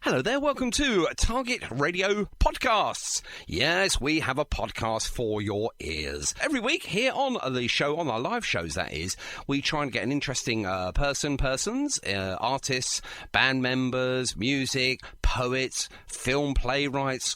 Hello there, welcome to Target Radio Podcasts. Yes, we have a podcast for your ears. Every week here on the show, on our live shows that is, we try and get an interesting persons, artists, band members, music, poets, film playwrights.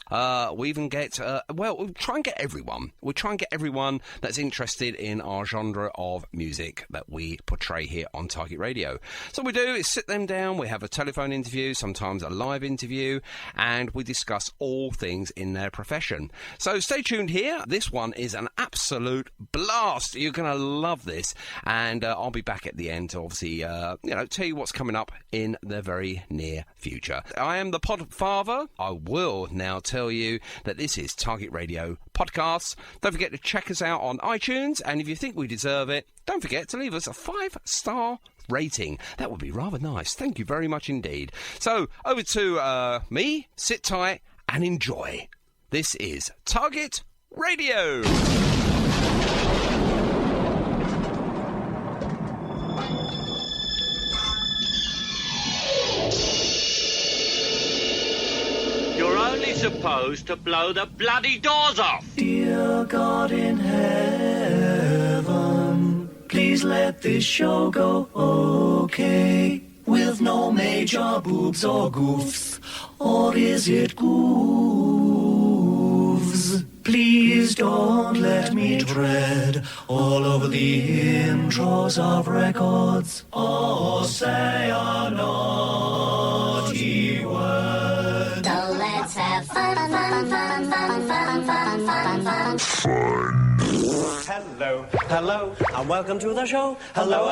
We even get, we'll try and get everyone. We'll try and get everyone that's interested in our genre of music that we portray here on Target Radio. So what we do is sit them down, we have a telephone interview, sometimes a live interview, and we discuss all things in their profession. So stay tuned here. This one is an absolute blast. You're going to love this, and I'll be back at the end to obviously, tell you what's coming up in the very near future. I am the pod father. I will now tell you that this is Target Radio Podcasts. Don't forget to check us out on iTunes, and if you think we deserve it, don't forget to leave us a 5-star rating. That would be rather nice. Thank you very much indeed. So over to me. Sit tight and enjoy. This is Target Radio. You're only supposed to blow the bloody doors off. Dear God in heaven, please let this show go okay, with no major boobs or goofs, or is it goofs? Please don't let me tread all over the intros of records, or say a naughty word. So let's have fun. Hello, and welcome to the show. Hello,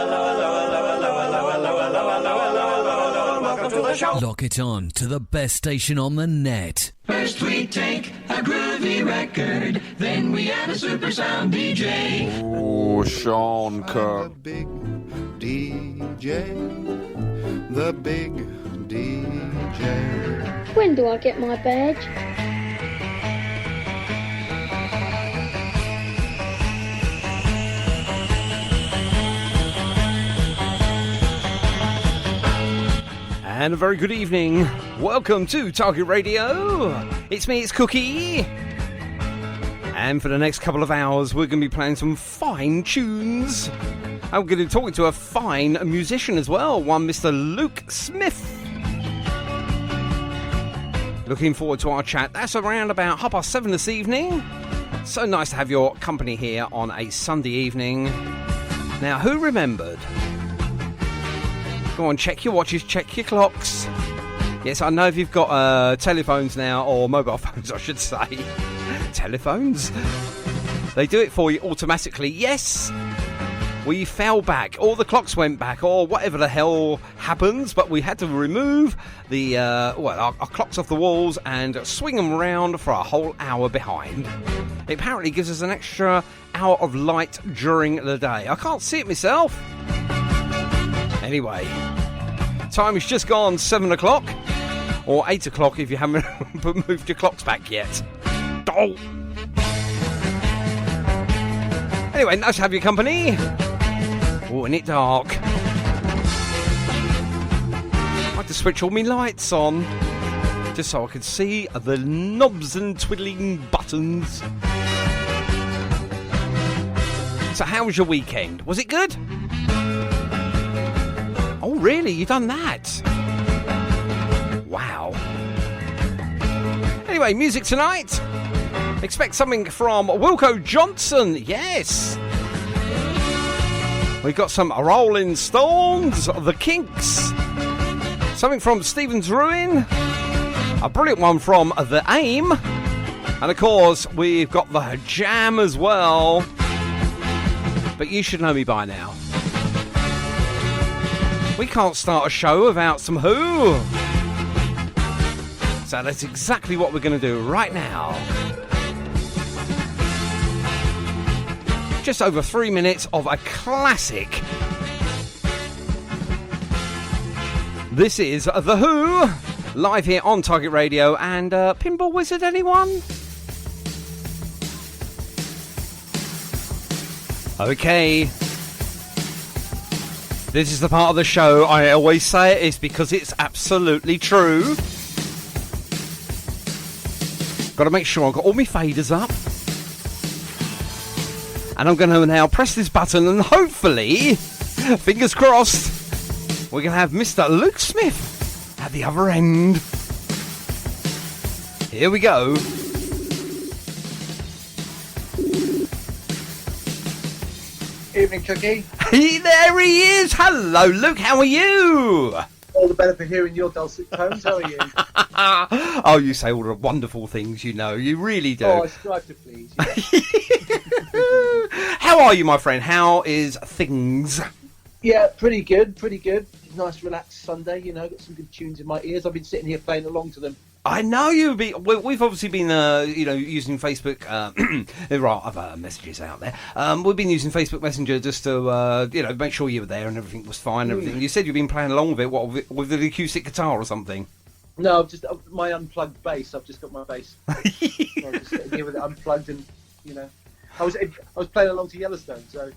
welcome to the show. Lock it on to the best station on the net. First we take a groovy record, then we add a super sound DJ. Oh, Sean Kirk. The big DJ. The big DJ. When do I get my badge? And a very good evening. Welcome to Target Radio. It's me, it's Cookie. And for the next couple of hours, we're going to be playing some fine tunes. I'm going to be talking to a fine musician as well, one Mr. Luke Smith. Looking forward to our chat. That's around about 7:30 this evening. So nice to have your company here on a Sunday evening. Now, who remembered? Go on, check your watches, check your clocks. Yes, I know if you've got telephones now, or mobile phones, I should say. Telephones? They do it for you automatically. Yes, we fell back, or the clocks went back, or whatever the hell happens, but we had to remove the our clocks off the walls and swing them around for a whole hour behind. It apparently gives us an extra hour of light during the day. I can't see it myself. Anyway, time has just gone 7 o'clock, or 8 o'clock if you haven't moved your clocks back yet. Oh. Anyway, nice to have your company. Oh, and it's dark. I had to switch all my lights on, just so I could see the knobs and twiddling buttons. So how was your weekend? Was it good? Oh, really? You've done that? Wow. Anyway, music tonight. Expect something from Wilco Johnson. Yes. We've got some Rolling Stones, The Kinks. Something from Stephen's Ruin. A brilliant one from The Aim. And, of course, we've got The Jam as well. But you should know me by now. We can't start a show without some Who. So that's exactly what we're going to do right now. Just over 3 minutes of a classic. This is The Who, live here on Target Radio. And Pinball Wizard, anyone? Okay. This is the part of the show I always say it is because it's absolutely true. Got to make sure I've got all my faders up. And I'm going to now press this button and hopefully, fingers crossed, we're going to have Mr. Luke Smith at the other end. Here we go. Evening, Cookie. Hey, there he is. Hello, Luke. How are you? All the better for hearing your dulcet tones. How are you? Oh, you say all the wonderful things, you know. You really do. Oh, I strive to please. Yeah. How are you, my friend? How is things? Yeah, pretty good, pretty good. Nice, relaxed Sunday, you know. Got some good tunes in my ears. I've been sitting here playing along to them. I know you've been. We've obviously been, using Facebook. There are other messages out there. We've been using Facebook Messenger just to, make sure you were there and everything was fine. And everything. You said you've been playing along with it. What with the acoustic guitar or something? No, I've just my unplugged bass. I've just got my bass. So I'm just sitting here with it unplugged, and I was playing along to Yellowstone, so.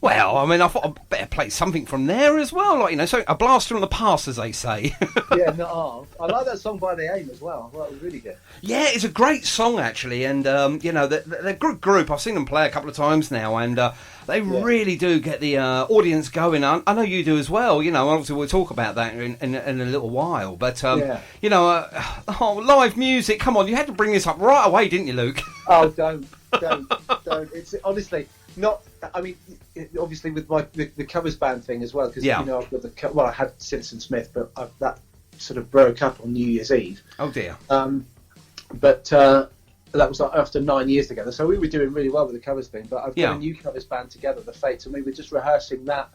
Well, I mean, I thought I'd better play something from there as well, so a blaster from the past, as they say. Yeah, no, I like that song by The Aim as well. Well, it was really good. Yeah, it's a great song actually, and they're a good group. I've seen them play a couple of times now, and they really do get the audience going. I know you do as well. Obviously we'll talk about that in a little while. But live music. Come on, you had to bring this up right away, didn't you, Luke? Oh, don't. It's honestly not. I mean, obviously with the covers band thing as well, because I've got I had Citizen Smith, but that sort of broke up on New Year's Eve. Oh dear. But that was like after 9 years together, so we were doing really well with the covers thing. But I've got a new covers band together, the Fates, and we were just rehearsing that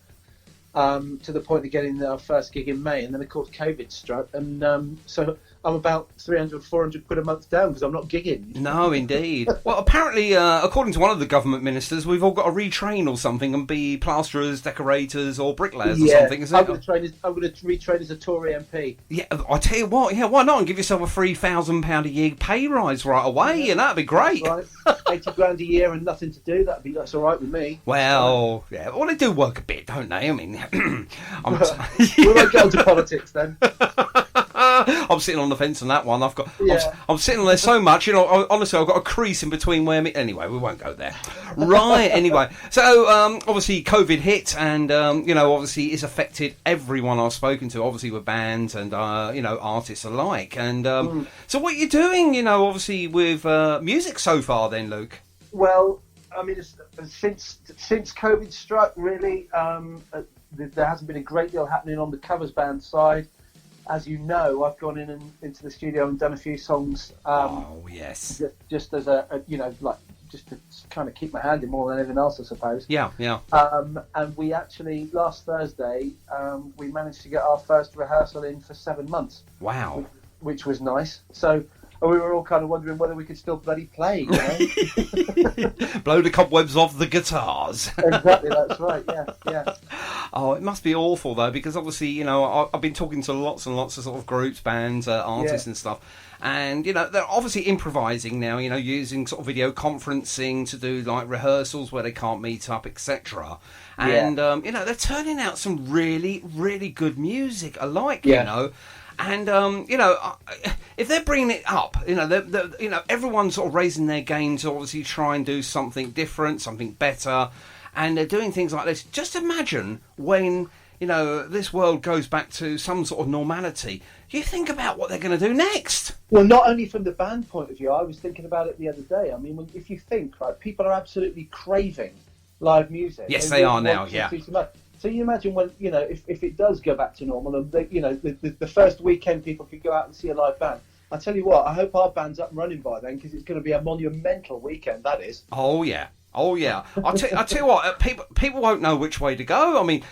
to the point of getting our first gig in May, and then of course COVID struck, and so I'm about 300, 400 quid a month down because I'm not gigging. No, indeed. Well, apparently, according to one of the government ministers, we've all got to retrain or something and be plasterers, decorators, or bricklayers or something. I'm going to retrain as a Tory MP. Yeah, I tell you what. Yeah, why not? And give yourself a £3,000 a year pay rise right away, and that'd be great. That's right. 80 grand a year and nothing to do. That's all right with me. Well, yeah. Well, they do work a bit, don't they? I mean, we won't get onto politics then. I'm sitting on the fence on that one. I'm sitting on there so much, honestly, I've got a crease in between where anyway, we won't go there. Right, anyway. So, obviously, COVID hit and, obviously it's affected everyone I've spoken to, obviously with bands and, artists alike. And so what are you doing, obviously with music so far then, Luke? Well, I mean, since COVID struck, really, there hasn't been a great deal happening on the covers band side. As you know, I've gone into the studio and done a few songs. Yes. Just as just to kind of keep my hand in more than anything else, I suppose. Yeah. And we actually last Thursday we managed to get our first rehearsal in for 7 months. Wow. Which was nice. So we were all kind of wondering whether we could still bloody play. Blow the cobwebs off the guitars. Exactly, that's right. Yeah. Oh, it must be awful though, because obviously, I've been talking to lots and lots of sort of groups, bands, artists and stuff, and they're obviously improvising now. Using sort of video conferencing to do like rehearsals where they can't meet up, etc. And they're turning out some really, really good music alike. And if they're bringing it up, everyone's sort of raising their game to obviously try and do something different, something better, and they're doing things like this. Just imagine when this world goes back to some sort of normality. You think about what they're going to do next. Well, not only from the band point of view, I was thinking about it the other day. I mean, if you think, right, people are absolutely craving live music. Yes, they are now. Yeah. So you imagine when if it does go back to normal, and the first weekend people could go out and see a live band. I tell you what, I hope our band's up and running by then, because it's going to be a monumental weekend. That is. Oh yeah. I tell you what, people won't know which way to go. I mean,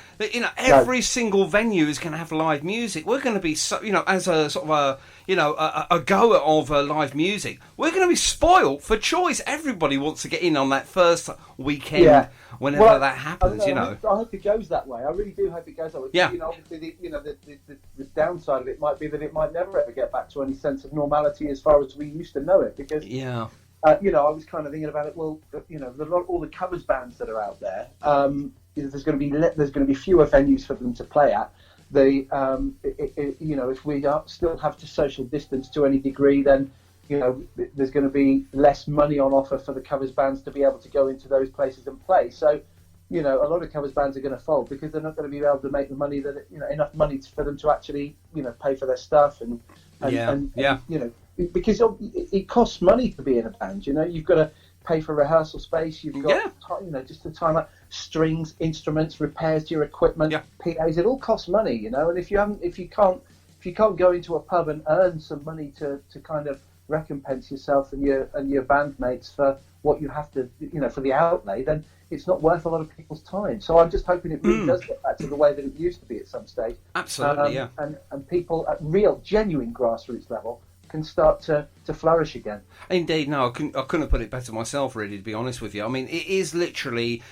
every single venue is going to have live music. We're going to be, as a sort of a goer of live music, we're going to be spoilt for choice. Everybody wants to get in on that first weekend whenever that happens. I hope it goes that way. I really do hope it goes that way. Yeah. Obviously, the downside of it might be that it might never ever get back to any sense of normality as far as we used to know it, because I was kind of thinking about it. Well, all the covers bands that are out there, there's going to be fewer venues for them to play at. If we still have to social distance to any degree, then there's going to be less money on offer for the covers bands to be able to go into those places and play. So, a lot of covers bands are going to fold because they're not going to be able to make the money that, enough money for them to actually, pay for their stuff and because it costs money to be in a band. You've got to pay for rehearsal space. You've got, just the time out, strings, instruments, repairs to your equipment, PAs. It all costs money, And if you can't go into a pub and earn some money to kind of recompense yourself and your bandmates for what you have to, for the outlay, then it's not worth a lot of people's time. So I'm just hoping it really does get back to the way that it used to be at some stage. Absolutely, And people at real, genuine grassroots level can start to flourish again. Indeed, no, I couldn't have put it better myself, really, to be honest with you. I mean, it is literally,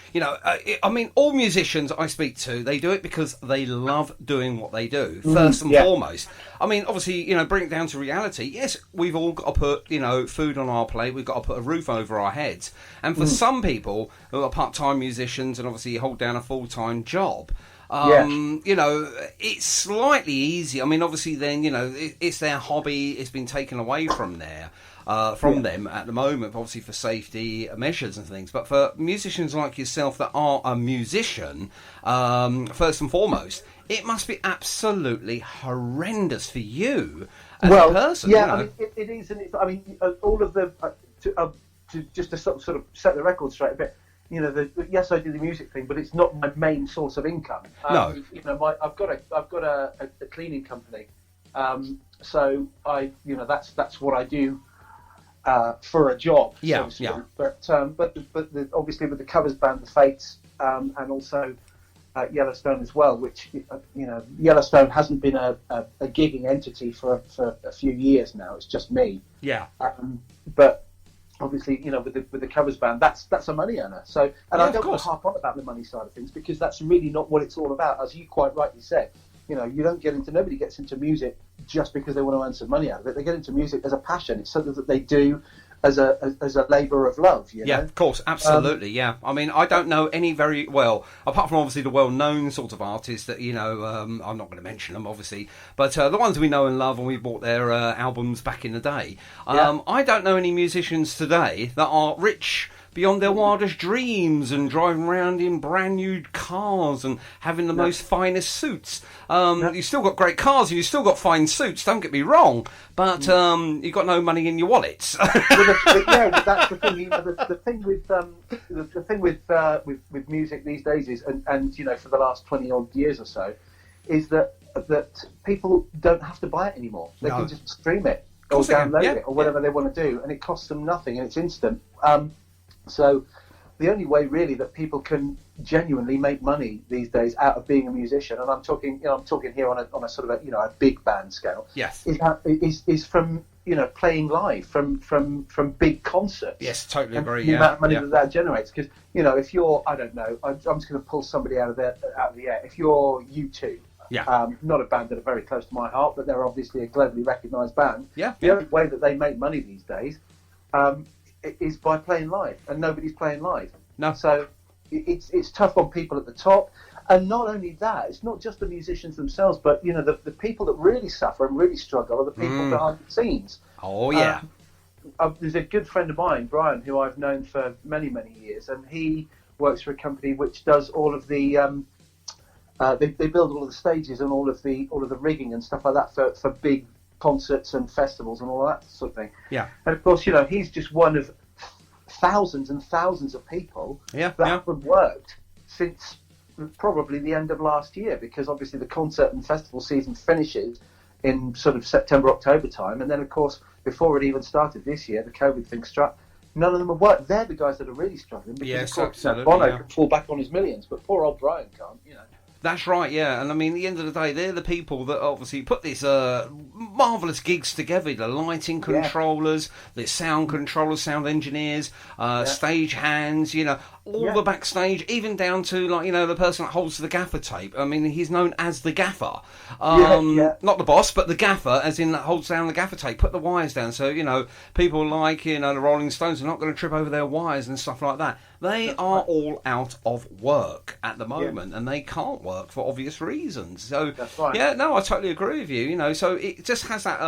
all musicians I speak to, they do it because they love doing what they do, first and foremost. I mean, obviously, bring it down to reality. Yes, we've all got to put, food on our plate. We've got to put a roof over our heads. And for some people who are part-time musicians and obviously hold down a full-time job, it's slightly easy. I mean, obviously, then it's their hobby. It's been taken away from them at the moment, obviously for safety measures and things. But for musicians like yourself that are a musician, first and foremost, it must be absolutely horrendous for you as a person. Yeah, I mean, it is, and it's, I mean, all of the just to sort of set the record straight a bit. Yes, I do the music thing, but it's not my main source of income. No. I've got a cleaning company, so that's what I do for a job. Yeah, so to speak. But obviously with the covers band, the Fates, and also Yellowstone as well, which Yellowstone hasn't been a gigging entity for a few years now. It's just me. Yeah. But obviously, with the covers band, that's a money earner. So, and I don't want to harp on about the money side of things because that's really not what it's all about. As you quite rightly said, nobody gets into music just because they want to earn some money out of it. They get into music as a passion. It's something that they do as a labour of love. Yeah, of course, absolutely. Yeah, I mean, I don't know any very well, apart from obviously the well-known sort of artists that I'm not going to mention them, obviously, but the ones we know and love, and we bought their albums back in the day. I don't know any musicians today that are rich beyond their wildest dreams and driving around in brand new cars and having the most finest suits. You've still got great cars and you've still got fine suits, don't get me wrong, but you've got no money in your wallets. That's the thing. The thing with music these days is, and for the last 20 odd years or so, is that people don't have to buy it anymore. They can just stream it or download it or whatever they want to do, and it costs them nothing and it's instant. So the only way really that people can genuinely make money these days out of being a musician, and I'm talking here on a sort of a big band scale, yes, is from playing live from big concerts. Yes, totally agree. The amount of money that generates, because if you're, I don't know, I'm just going to pull somebody out of the air. If you're U2. Not a band that are very close to my heart, but they're obviously a globally recognised band. The only way that they make money these days is by playing live, and nobody's playing live. No. So it's tough on people at the top, and not only that, it's not just the musicians themselves, but the people that really suffer and really struggle are the people behind the scenes. Oh yeah. There's a good friend of mine, Brian, who I've known for many years, and he works for a company which does all of the they build all of the stages and all of the rigging and stuff like that for big concerts and festivals and all that sort of thing. Yeah. And of course, he's just one of thousands and thousands of people that haven't worked since probably the end of last year, because obviously the concert and festival season finishes in sort of September, October time, and then of course before it even started this year, the COVID thing struck. None of them have worked. They're the guys that are really struggling, because of course Bono can fall back on his millions, but poor old Brian can't. That's right, yeah. And I mean, at the end of the day, they're the people that obviously put these marvellous gigs together. The lighting controllers, the sound controllers, sound engineers, stage hands, all the backstage, even down to, the person that holds the gaffer tape. I mean, he's known as the gaffer. Not the boss, but the gaffer, as in that holds down the gaffer tape, put the wires down. So, people like, the Rolling Stones are not going to trip over their wires and stuff like that. They are all out of work at the moment, and they can't work work for obvious reasons. So That's right. yeah, no, I totally agree with you. You know, so it just has that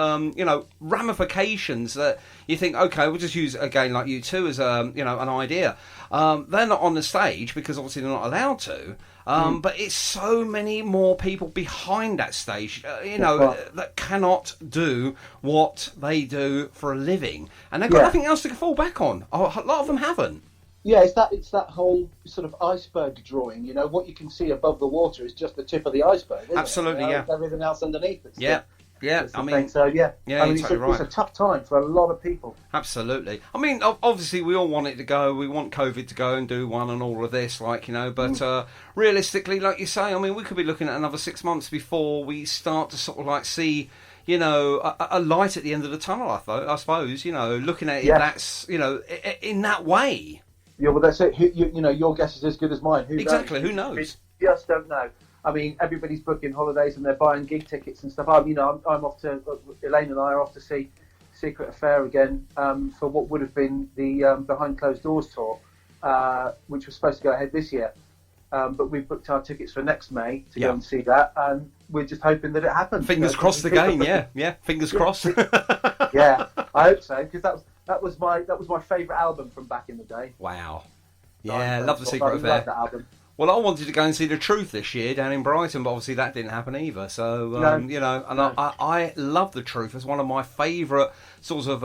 ramifications that you think, okay, we'll just use again like U2 as an idea. They're not on the stage because obviously they're not allowed to. But it's so many more people behind that stage, that cannot do what they do for a living, and they've got nothing else to fall back on. A lot of them haven't. Yeah, it's that whole sort of iceberg drawing. You know, what you can see above the water is just the tip of the iceberg. Isn't Absolutely, it? You know, yeah. Everything else underneath it. Yeah. Yeah, I mean, so yeah, I mean, totally right. It's a tough time for a lot of people. Absolutely. I mean, obviously, we all want it to go. We want COVID to go and do one and all of this, but realistically, like you say, I mean, we could be looking at another 6 months before we start to sort of like see, a light at the end of the tunnel, I suppose, looking at it, that's, in that way. Yeah, well, that's it. Your guess is as good as mine. Exactly, who knows? We just don't know. I mean, everybody's booking holidays and they're buying gig tickets and stuff. I'm off to, Elaine and I are off to see Secret Affair again for what would have been the Behind Closed Doors tour, which was supposed to go ahead this year. But we've booked our tickets for next May to go and see that, and we're just hoping that it happens. Fingers crossed again, yeah. Fingers crossed. Yeah, I hope so, because that was my favourite album from back in the day. Wow. Yeah, love the Secret Affair. Love that album. Well, I wanted to go and see The Truth this year down in Brighton, but obviously that didn't happen either. So, I love The Truth. It's one of my favourite sorts of,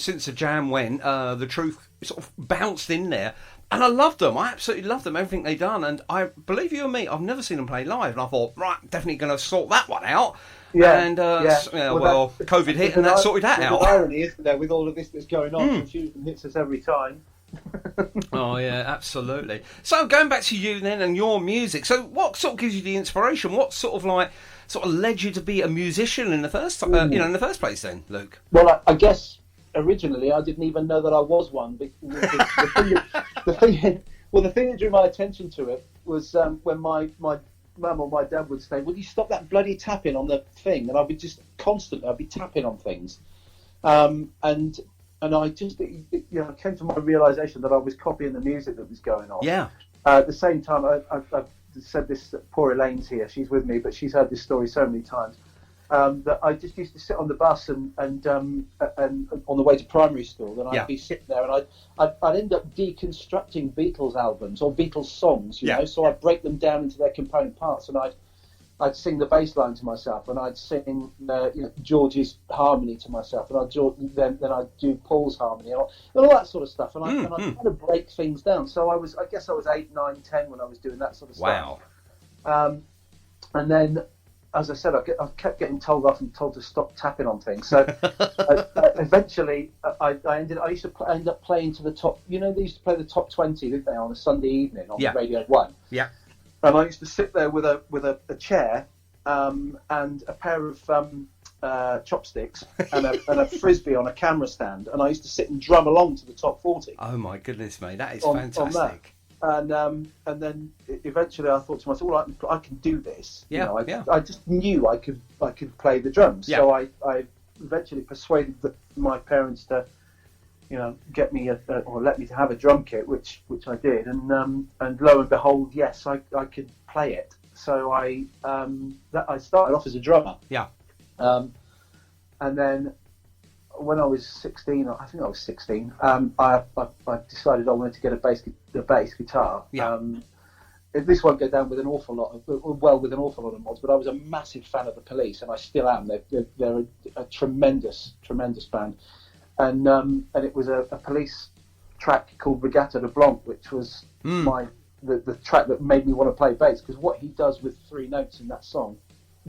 since the Jam went, The Truth sort of bounced in there. And I loved them. I absolutely loved them, everything they'd done. And I believe you and me, I've never seen them play live. And I thought, right, definitely going to sort that one out. Yeah. And, COVID hit and that sorted that out. The irony, isn't there, with all of this that's going on, confusion hits us every time. Oh yeah, absolutely. So going back to you then and your music. So what sort of gives you the inspiration? What sort of led you to be a musician in the first in the first place then, Luke? Well, I guess originally I didn't even know that I was one. The thing that drew my attention to it was when my mum or my dad would say, "Will you stop that bloody tapping on the thing?" And I'd be just constantly, I'd be tapping on things, and I just, came to my realisation that I was copying the music that was going on. Yeah. At the same time, I've said this, poor Elaine's here, she's with me, but she's heard this story so many times, that I just used to sit on the bus and on the way to primary school, and I'd be sitting there and I'd end up deconstructing Beatles albums or Beatles songs, so I'd break them down into their component parts, and I'd sing the bass line to myself, and I'd sing George's harmony to myself, and then I'd do Paul's harmony, and all that sort of stuff. And I kind of break things down. So I guess I was 8, 9, 10 when I was doing that sort of stuff. Wow. And then, as I said, I kept getting told off and told to stop tapping on things. So eventually, I used to end up playing to the top. They used to play the top 20, didn't they, on a Sunday evening on Radio 1. Yeah. And I used to sit there with a chair and a pair of chopsticks and a frisbee on a camera stand, and I used to sit and drum along to the top 40. Oh my goodness, mate, that is fantastic. On that. And then eventually I thought to myself, well, I can do this. Yeah, I just knew I could play the drums. Yeah. So I eventually persuaded my parents to, get me or let me to have a drum kit, which I did, and lo and behold, yes, I could play it. So I started off as a drummer. Yeah. And then when I was 16, I think I was 16, I decided I wanted to get a bass guitar. Yeah. This won't go down with an awful lot of mods, but I was a massive fan of the Police, and I still am. They're a tremendous band. And it was a Police track called Regatta de Blanc, which was the track that made me want to play bass, because what he does with 3 notes in that song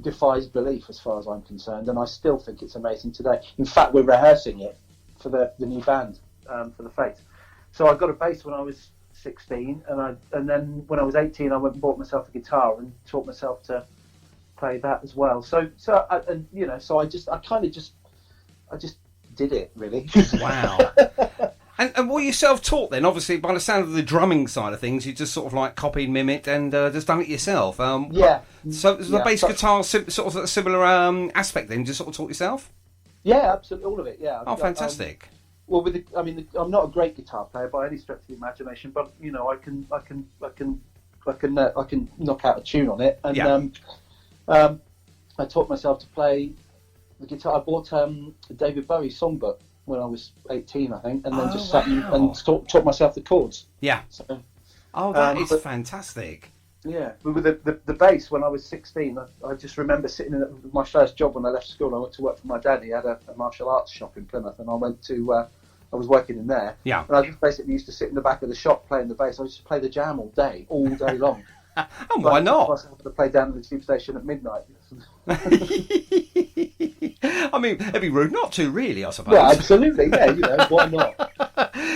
defies belief as far as I'm concerned, and I still think it's amazing today. In fact, we're rehearsing it for the new band, for the Fates. So I got a bass when I was 16, and then when I was 18, I went and bought myself a guitar and taught myself to play that as well. So I just did it, really. Wow. And were you self-taught then? Obviously, by the sound of the drumming side of things, you just sort of like copied, mimicked, and just done it yourself. Yeah. So the bass guitar sort of a similar aspect then? Just sort of taught yourself? Yeah, absolutely, all of it. Yeah. Oh, fantastic. Well, I'm not a great guitar player by any stretch of the imagination, but I can I can knock out a tune on it. And I taught myself to play the guitar. I bought a David Bowie songbook when I was 18, I think, and then just sat and taught myself the chords. Yeah. So, that is fantastic. Yeah, but with the bass, when I was 16, I just remember sitting in my first job when I left school. I went to work for my dad. He had a martial arts shop in Plymouth, and I went to, I was working in there. Yeah. And I just basically used to sit in the back of the shop playing the bass. I used to play the jam all day long. And why not? I was able to play down at the tube station at midnight. I mean, it'd be rude not to, really, I suppose. Yeah, absolutely. Yeah, why not?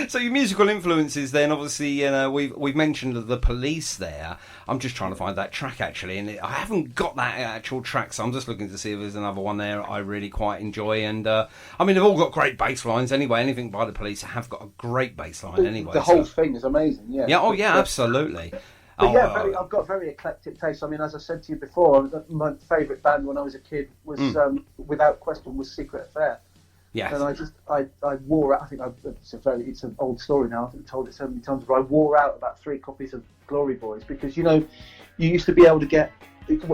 So your musical influences, then, obviously, we've mentioned The Police there. I'm just trying to find that track, actually, and I haven't got that actual track, so I'm just looking to see if there's another one there I really quite enjoy. And I mean, they've all got great bass lines anyway. Anything by The Police have got a great bass line anyway. The whole thing is amazing. Yeah. Yeah. Oh, yeah. Absolutely. But I've got very eclectic taste. I mean, as I said to you before, my favourite band when I was a kid was, without question, was Secret Affair. Yes. And I wore out. I think it's an old story now. I've told it so many times, but I wore out about 3 copies of Glory Boys because you used to be able to get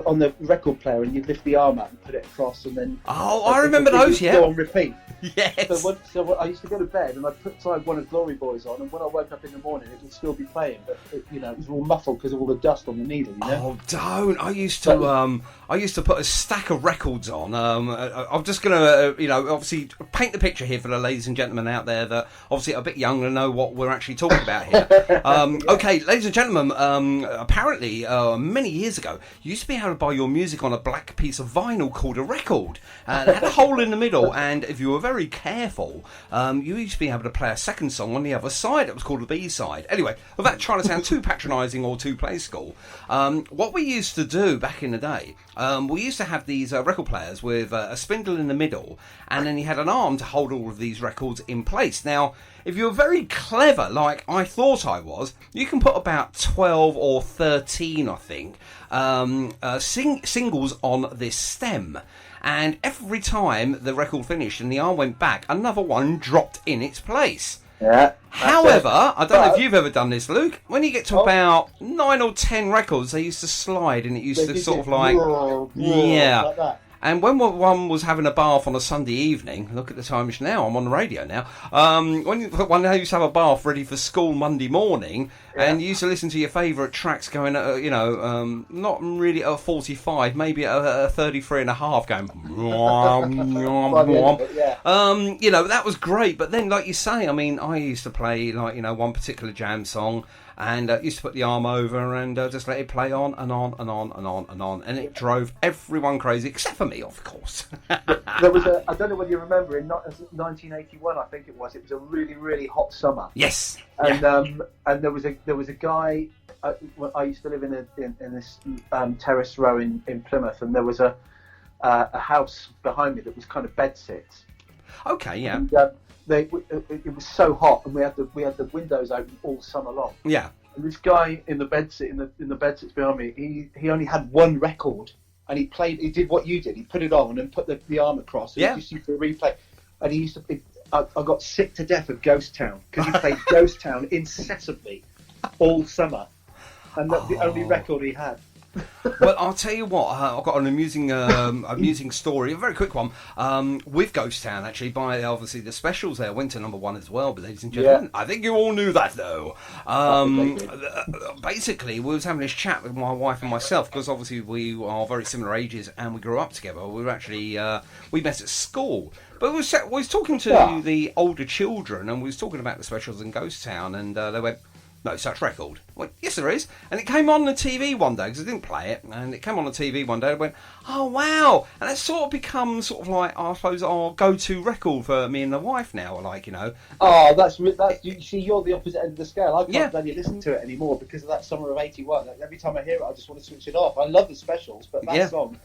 on the record player and you'd lift the arm out and put it across and then. Oh, I remember those. Yeah. Go on repeat. Yes. So I used to go to bed and I'd put one of Glory Boys on, and when I woke up in the morning, it would still be playing, but it was all muffled because of all the dust on the needle. Oh, don't! I used to put a stack of records on. I'm just gonna, obviously paint the picture here for the ladies and gentlemen out there that obviously are a bit younger and know what we're actually talking about here. Okay, ladies and gentlemen, apparently many years ago, you used to be able to buy your music on a black piece of vinyl called a record, and it had a hole in the middle, and if you were very careful, you used to be able to play a second song on the other side. It was called a B-side. Anyway, without trying to sound too patronising or too play school, what we used to do back in the day, we used to have these record players with a spindle in the middle, and then you had an arm to hold all of these records in place. Now, if you're very clever, like I thought I was, you can put about 12 or 13, I think, singles on this stem. And every time the record finished and the arm went back, another one dropped in its place. Yeah. However, I don't know if you've ever done this, Luke. When you get to about 9 or 10 records, they used to slide, and it used to sort of like, like that. And when one was having a bath on a Sunday evening, look at the time it's now, I'm on the radio now, when one day used to have a bath ready for school Monday morning, and you used to listen to your favourite tracks going at, not really at a 45, maybe at a 33 and a half, going, that was great. But then, like you say, I mean, I used to play, one particular jam song, and used to put the arm over and just let it play on and on and on and on and on, and it drove everyone crazy, except for me, of course. There was I don't know whether you remember, in 1981, I think it was a really, really hot summer. Yes. And and there was a guy. I used to live in this terrace row in Plymouth, and there was a house behind me that was kind of bedsits. Okay, yeah. And, it was so hot, and we had the windows open all summer long. Yeah. And this guy in the bedsit in the bedsits behind me, he only had one record, and he did what you did. He put it on and put the arm across. And he just used to replay, and he used to. I got sick to death of Ghost Town because he played Ghost Town incessantly all summer, and that's the only record he had. Well, I'll tell you what, I've got an amusing story, a very quick one, with Ghost Town, actually, by obviously the Specials there, went to #1 as well, but ladies and gentlemen, I think you all knew that, though. Basically, we was having this chat with my wife and myself, because obviously we are very similar ages, and we grew up together. We were actually, we met at school. But we was talking to the older children, and we was talking about the Specials in Ghost Town, and they went, "No such record." Well, yes, there is. And it came on the TV one day, because I didn't play it, and it came on the TV one day, and I went, "Oh, wow." And it's sort of become sort of like, I suppose, our go-to record for me and the wife now, Oh, that's you see, you're the opposite end of the scale. I can't bloody listen to it anymore because of that summer of '81. Like, every time I hear it, I just want to switch it off. I love the Specials, but that song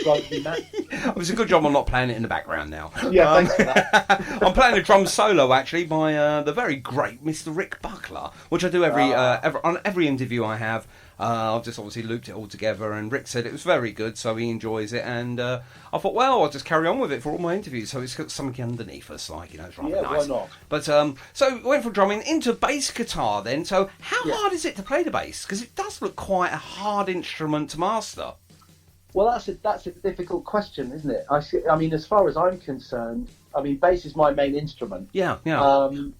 drives me mad. It was a good job I'm not playing it in the background now. Yeah, thanks for that. I'm playing a drum solo actually by the very great Mr. Rick Buckler, which I do on every interview I have. I've just obviously looped it all together, and Rick said it was very good, so he enjoys it, and I thought, well, I'll just carry on with it for all my interviews, so it's got something underneath us, like, it's rather nice. Why not? But, so we went from drumming into bass guitar then, so how hard is it to play the bass? Because it does look quite a hard instrument to master. Well, that's a difficult question, isn't it? I mean, as far as I'm concerned, I mean, bass is my main instrument. Yeah. And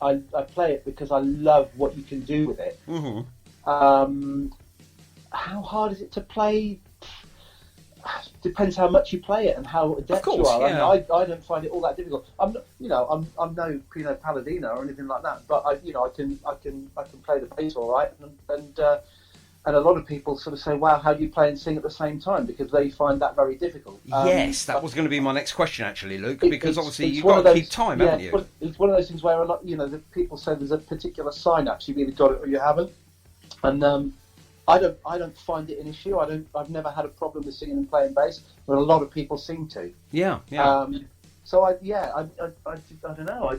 I play it because I love what you can do with it. Mm-hmm. How hard is it to play? Depends how much you play it and how adept you are. Yeah. I don't find it all that difficult. I'm no Pino Palladino or anything like that, but I can play the bass all right, and a lot of people sort of say, wow, how do you play and sing at the same time? Because they find that very difficult. Yes, that was going to be my next question, actually, Luke, because obviously you've got to keep time, haven't you? It's one of those things where a lot, the people say there's a particular synapse, you've either got it or you haven't. And I don't find it an issue. I've never had a problem with singing and playing bass, but a lot of people seem to. Yeah. So I don't know.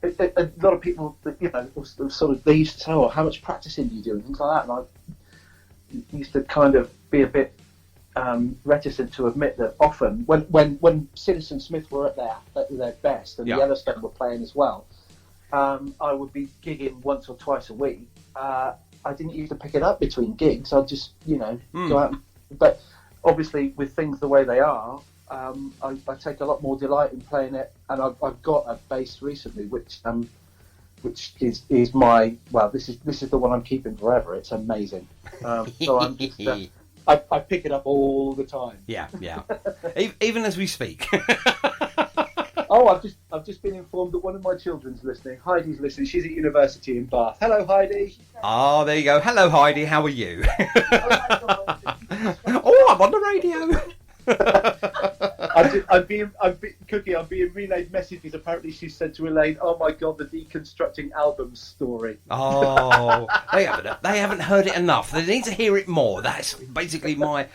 A lot of people, they used to say, "Oh, how much practicing do you do?" and things like that, and I used to kind of be a bit reticent to admit that often when Citizen Smith were at their best and the Yellowstone were playing as well, I would be gigging once or twice a week. I didn't used to pick it up between gigs. I'd just go out. But obviously with things the way they are, I take a lot more delight in playing it, and I've got a bass recently which is my, well, this is the one I'm keeping forever. It's amazing. So I'm just, I pick it up all the time. Yeah. Even as we speak. Oh, I've just been informed that one of my children's listening. Heidi's listening. She's at university in Bath. Hello, Heidi. Oh, there you go. Hello, Heidi. How are you? Oh, I'm on the radio. I'm being relayed messages. Apparently, she said to Elaine, "Oh my God, the deconstructing album story." Oh, they haven't heard it enough. They need to hear it more. That's basically my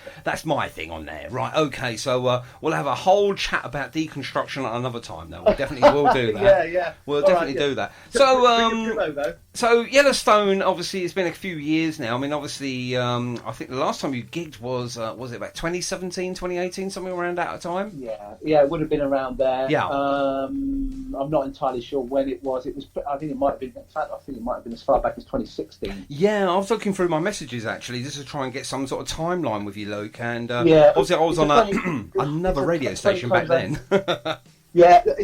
thing on there. Right? Okay, so we'll have a whole chat about deconstruction at another time. Though we definitely will do that. Yeah. We'll definitely do that. So Yellowstone, obviously, it's been a few years now. I mean, obviously, I think the last time you gigged was it about 2017, 2018, something around that time? Yeah, it would have been around there. Yeah. I'm not entirely sure when it was. I think it might have been. In fact, I think it might have been as far back as 2016. Yeah, I was looking through my messages actually, just to try and get some sort of timeline with you, Luke. And obviously, I was on another radio station back then. Yeah, I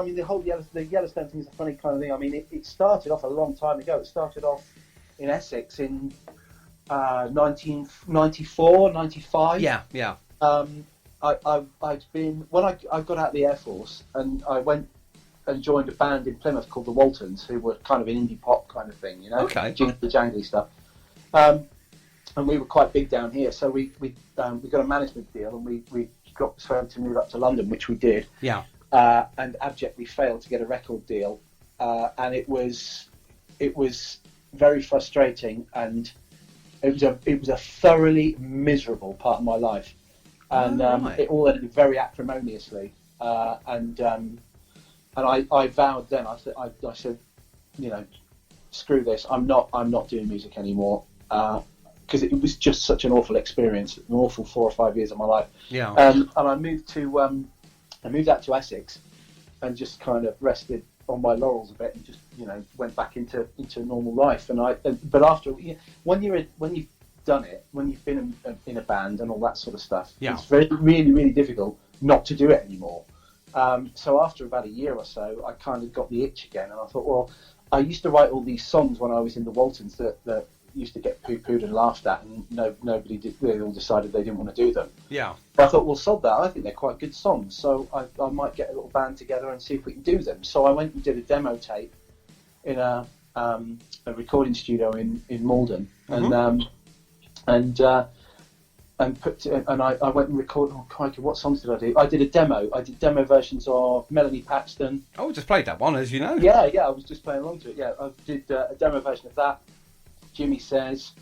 mean, the Yellowstone thing is a funny kind of thing. I mean, it started off a long time ago. It started off in Essex in 1994, 95. Yeah. I'd been, when I got out of the Air Force, and I went and joined a band in Plymouth called the Waltons, who were kind of an indie pop kind of thing, Okay. Jingly jangly stuff. And we were quite big down here, so we got a management deal, and we got persuaded to move up to London, which we did. Yeah. And abjectly failed to get a record deal, and it was very frustrating, and it was a thoroughly miserable part of my life. And it all ended very acrimoniously. And I vowed then. I said, screw this. I'm not doing music anymore, because it was just such an awful experience, an awful 4 or 5 years of my life. Yeah. And I moved out to Essex, and just kind of rested on my laurels a bit, and just went back into normal life. But after when you've done it, when you've been in a band and all that sort of stuff, it's very really really difficult not to do it anymore. So after about a year or so, I kind of got the itch again, and I thought, well, I used to write all these songs when I was in the Waltons that used to get poo-pooed and laughed at, and nobody did. They all decided they didn't want to do them. Yeah. But I thought, well, sod that. I think they're quite good songs, so I might get a little band together and see if we can do them. So I went and did a demo tape in a recording studio in Malden, and I went and recorded. Oh crikey, what songs did I do? I did demo versions of Melanie Paxton. Oh, we just played that one, as you know. Yeah, I was just playing along to it. Yeah, I did a demo version of that. Jimmy Says,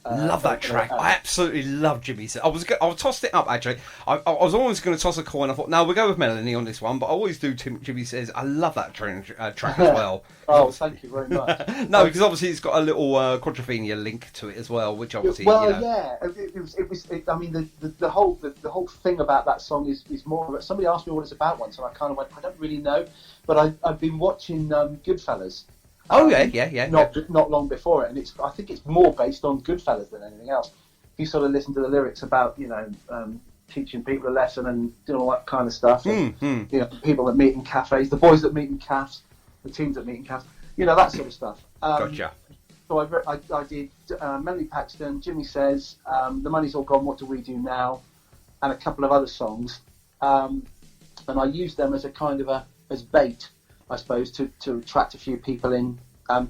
Love that track. I absolutely love Jimmy Says. I tossed it up actually. I was always going to toss a coin. I thought, no, we'll go with Melanie on this one, but I always do Jimmy Says. I love that track as well. Oh, thank you very much. No, because obviously it's got a little Quadrophenia link to it as well, which obviously. Well, yeah, I mean, the whole thing about that song is more. Somebody asked me what it's about once, and I kind of went, I don't really know, but I've been watching Goodfellas. Oh yeah. Not long before it, and I think it's more based on Goodfellas than anything else. If you sort of listen to the lyrics about teaching people a lesson and doing all that kind of stuff, and, people that meet in cafes, the boys that meet in cafes, the teams that meet in cafes, that sort of stuff. Gotcha. So I did Melanie Paxton, Jimmy Says, The Money's All Gone, What Do We Do Now, and a couple of other songs, and I used them as a kind of as bait, I suppose, to attract a few people in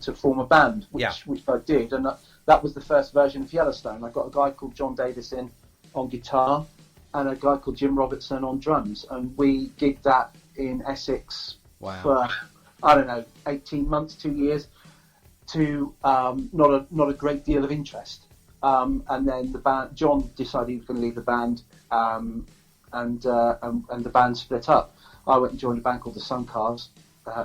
to form a band, which I did, and that was the first version of Yellowstone. I got a guy called John Davis in on guitar and a guy called Jim Robertson on drums, and we gigged that in Essex for, I don't know, 18 months, 2 years, to not a great deal of interest. And then the band, John decided he was going to leave the band, and the band split up. I went and joined a band called the Sun Cars,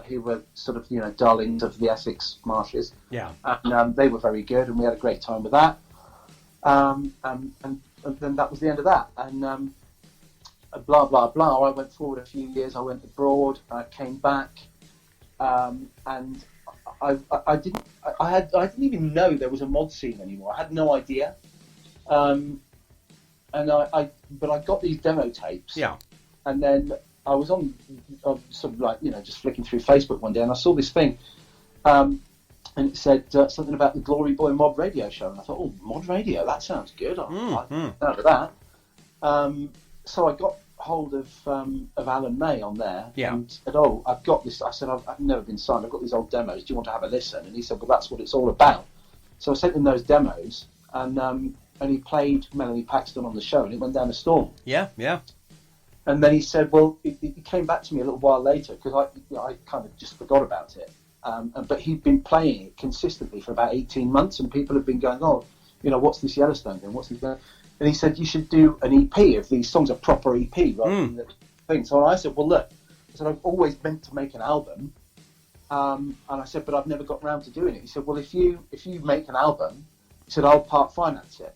who were sort of, darlings of the Essex marshes. Yeah. And they were very good, and we had a great time with that. And then that was the end of that. And blah, blah, blah. I went forward a few years. I went abroad. I came back. And I didn't even know there was a mod scene anymore. I had no idea. But I got these demo tapes. Yeah. And then I was on sort of like, just flicking through Facebook one day, and I saw this thing, and it said something about the Glory Boy Mod Radio Show, and I thought, oh, Mod Radio, that sounds good. I like that. So I got hold of Alan May on there, and said, oh, I've got this. I said, I've never been signed. I've got these old demos. Do you want to have a listen? And he said, well, that's what it's all about. So I sent him those demos, and he played Melanie Paxton on the show, and it went down a storm. Yeah. And then he said, well, he came back to me a little while later, because I kind of just forgot about it. But he'd been playing it consistently for about 18 months, and people had been going, oh, what's this Yellowstone thing? What's this? And he said, you should do an EP of these songs, a proper EP, rather than the thing. So I said, well, look, I've always meant to make an album. And I said, but I've never got around to doing it. He said, well, if you make an album, he said, I'll part finance it.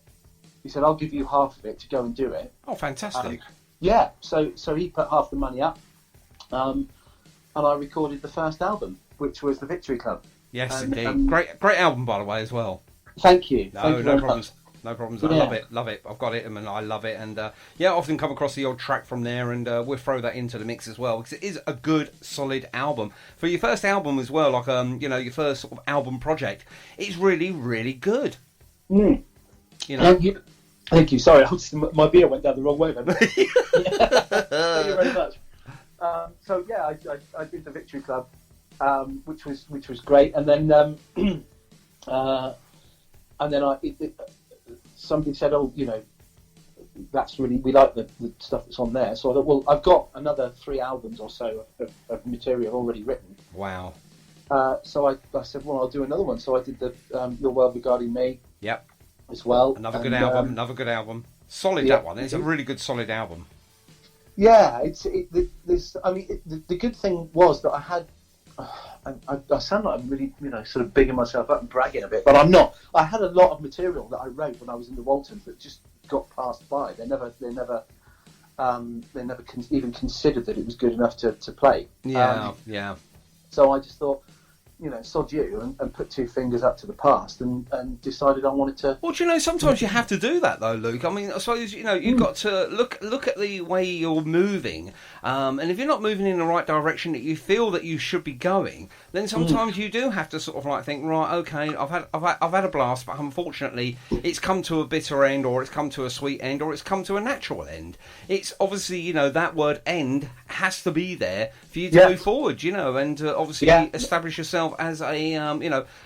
He said, I'll give you half of it to go and do it. Oh, fantastic. Yeah, so he put half the money up, and I recorded the first album, which was the Victory Club. Yes, indeed. Great album, by the way, as well. Thank you. No problems. No problems. Yeah. I love it. I've got it, and I love it. And I often come across the old track from there, and we'll throw that into the mix as well, because it is a good, solid album. For your first album as well, like your first sort of album project, it's really, really good. Thank you. Sorry, my beer went down the wrong way then. Thank you very much. So yeah, I did the Victory Club, which was great, and then somebody said, oh, that's really, we like the stuff that's on there. So I thought, well, I've got another 3 albums or so of material already written. Wow. So I said, well, I'll do another one. So I did the Your World Regarding Me. Yep. As well. Another good album. Solid, that one. It's a really good, solid album. Yeah, the good thing was that I had. I sound like I'm really, sort of bigging myself up and bragging a bit, but I'm not. I had a lot of material that I wrote when I was in the Waltons that just got passed by. They never even considered that it was good enough to play. Yeah. So I just thought, sod you, and put 2 fingers up to the past and decided I wanted to. Well, do sometimes you have to do that though, Luke. I mean, I suppose, you've got to look at the way you're moving, and if you're not moving in the right direction that you feel that you should be going, then sometimes you do have to sort of like think, right, okay, I've had a blast, but unfortunately it's come to a bitter end, or it's come to a sweet end, or it's come to a natural end. It's obviously, that word end has to be there for you to move forward, and obviously establish yourself as a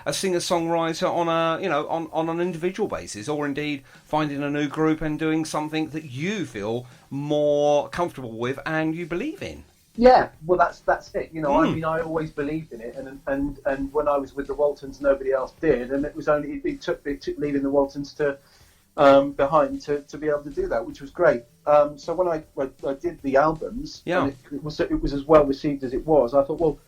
a singer-songwriter on an individual basis, or indeed finding a new group and doing something that you feel more comfortable with and you believe in. Yeah, well, that's it. You know, I mean, I always believed in it, and when I was with the Waltons, nobody else did, and it was only it took leaving the Waltons to behind to be able to do that, which was great. So when I did the albums, and it was as well received as it was, I thought, well,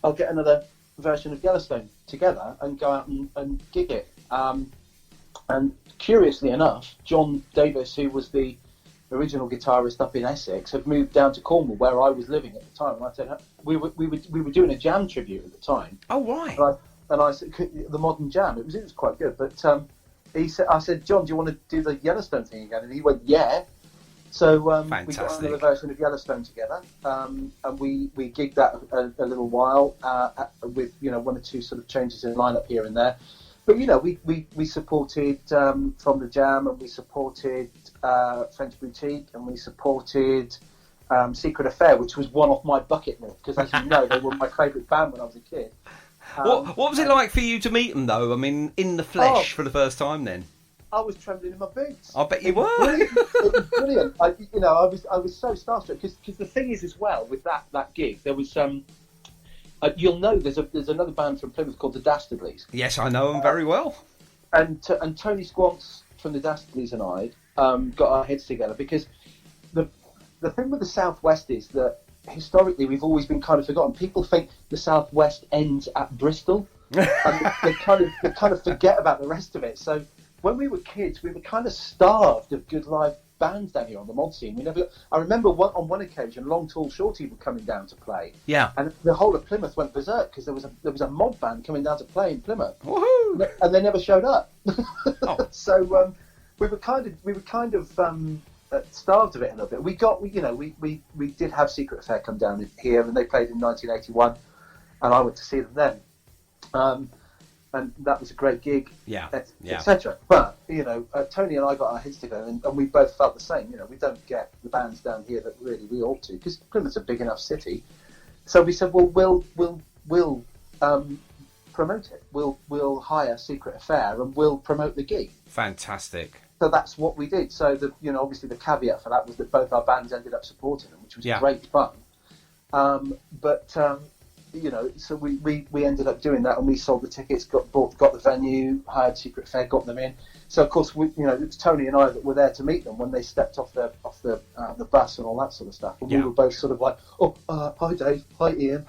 I'll get another version of Yellowstone together and go out and gig it. And curiously enough, John Davis, who was the original guitarist up in Essex, had moved down to Cornwall, where I was living at the time. And I said, we were doing a jam tribute at the time. Oh, right. And I said, the modern jam. It was quite good. But I said, John, do you want to do the Yellowstone thing again? And he went, yeah. So we got another version of Yellowstone together, and we gigged that a little while with one or two sort of changes in lineup here and there. But we supported From the Jam, and we supported French Boutique, and we supported Secret Affair, which was one off my bucket list because, as you know, they were my favourite band when I was a kid. What was it like for you to meet them, though? I mean, in the flesh for the first time, then. I was trembling in my boots. I bet you were. It was brilliant. I was so starstruck because the thing is as well with that gig, there was you'll know there's another band from Plymouth called the Dastardelys. Yes, I know them very well. And Tony Squants from the Dastardelys and I got our heads together because the thing with the Southwest is that historically we've always been kind of forgotten. People think the Southwest ends at Bristol, and they kind of forget about the rest of it. So when we were kids, we were kind of starved of good live bands down here on the mod scene. I remember on one occasion, Long Tall Shorty were coming down to play. Yeah. And the whole of Plymouth went berserk because there was a mod band coming down to play in Plymouth. Woohoo! And they never showed up. Oh. So we were kind of starved of it a little bit. We did have Secret Affair come down here, and they played in 1981, and I went to see them then. And that was a great gig, etc. But Tony and I got our heads together, and we both felt the same. We don't get the bands down here that really we ought to, because Plymouth's a big enough city. So we said, well, we'll promote it. We'll hire Secret Affair, and we'll promote the gig. Fantastic. So that's what we did. So obviously the caveat for that was that both our bands ended up supporting them, which was great fun. So we ended up doing that, and we sold the tickets, got the venue, hired Secret Affair, got them in. So of course it was Tony and I that were there to meet them when they stepped off the bus and all that sort of stuff. And we were both sort of like, hi Dave, hi Ian.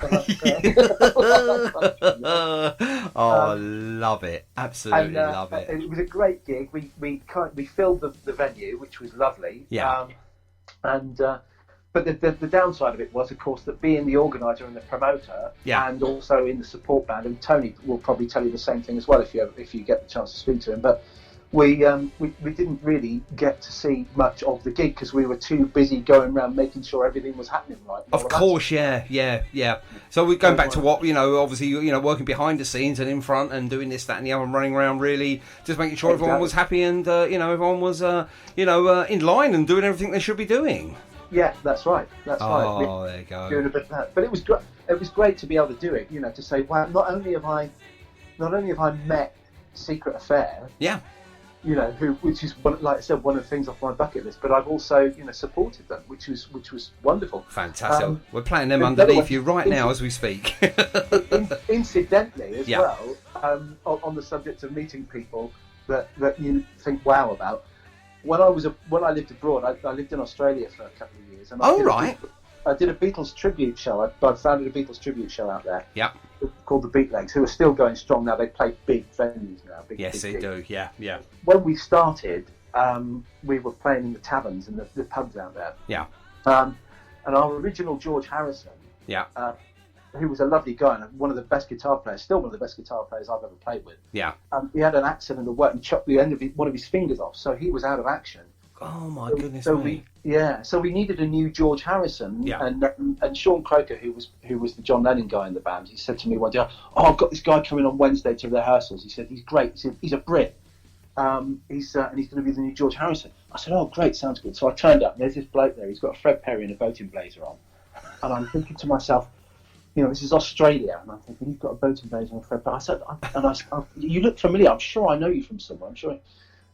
Oh, love it, absolutely love it. It was a great gig. We filled the venue, which was lovely. Yeah. But the downside of it was, of course, that being the organizer and the promoter, and also in the support band, and Tony will probably tell you the same thing as well if you get the chance to speak to him. But we didn't really get to see much of the gig because we were too busy going around making sure everything was happening right. Of course, yeah. So we're going back to what obviously working behind the scenes and in front and doing this, that, and the other, and running around really just making sure everyone was happy and everyone was in line and doing everything they should be doing. Yeah, that's right. Oh, there you go. Doing a bit of that, but it was great to be able to do it. To say, wow, not only have I met Secret Affair, which is like I said, one of the things off my bucket list, but I've also supported them, which was wonderful. Fantastic. We're playing them underneath you right now as we speak. Incidentally, as well, on the subject of meeting people that you think wow about. When I lived abroad, I lived in Australia for a couple of years. And I did a Beatles tribute show. I founded a Beatles tribute show out there. Yeah. Called the Beatlegs, who are still going strong now. They play big venues now. Yes, they do. Yeah. When we started, we were playing in the taverns and the pubs out there. Yeah. And our original George Harrison. Yeah. Who was a lovely guy and one of the best guitar players, still one of the best guitar players I've ever played with. Yeah. He had an accident at work and chopped the end of one of his fingers off, so he was out of action. Oh my goodness me! So we needed a new George Harrison. Yeah. And Sean Croker, who was the John Lennon guy in the band, he said to me one day, I've got this guy coming on Wednesday to rehearsals. He said he's great. He said he's a Brit. And he's going to be the new George Harrison. I said, oh great, sounds good. So I turned up and there's this bloke there. He's got a Fred Perry and a boating blazer on, and I'm thinking to myself, this is Australia, and I'm thinking, you've got a boating blazer and a Fred Perry. I said, you look familiar. I'm sure I know you from somewhere. I'm sure.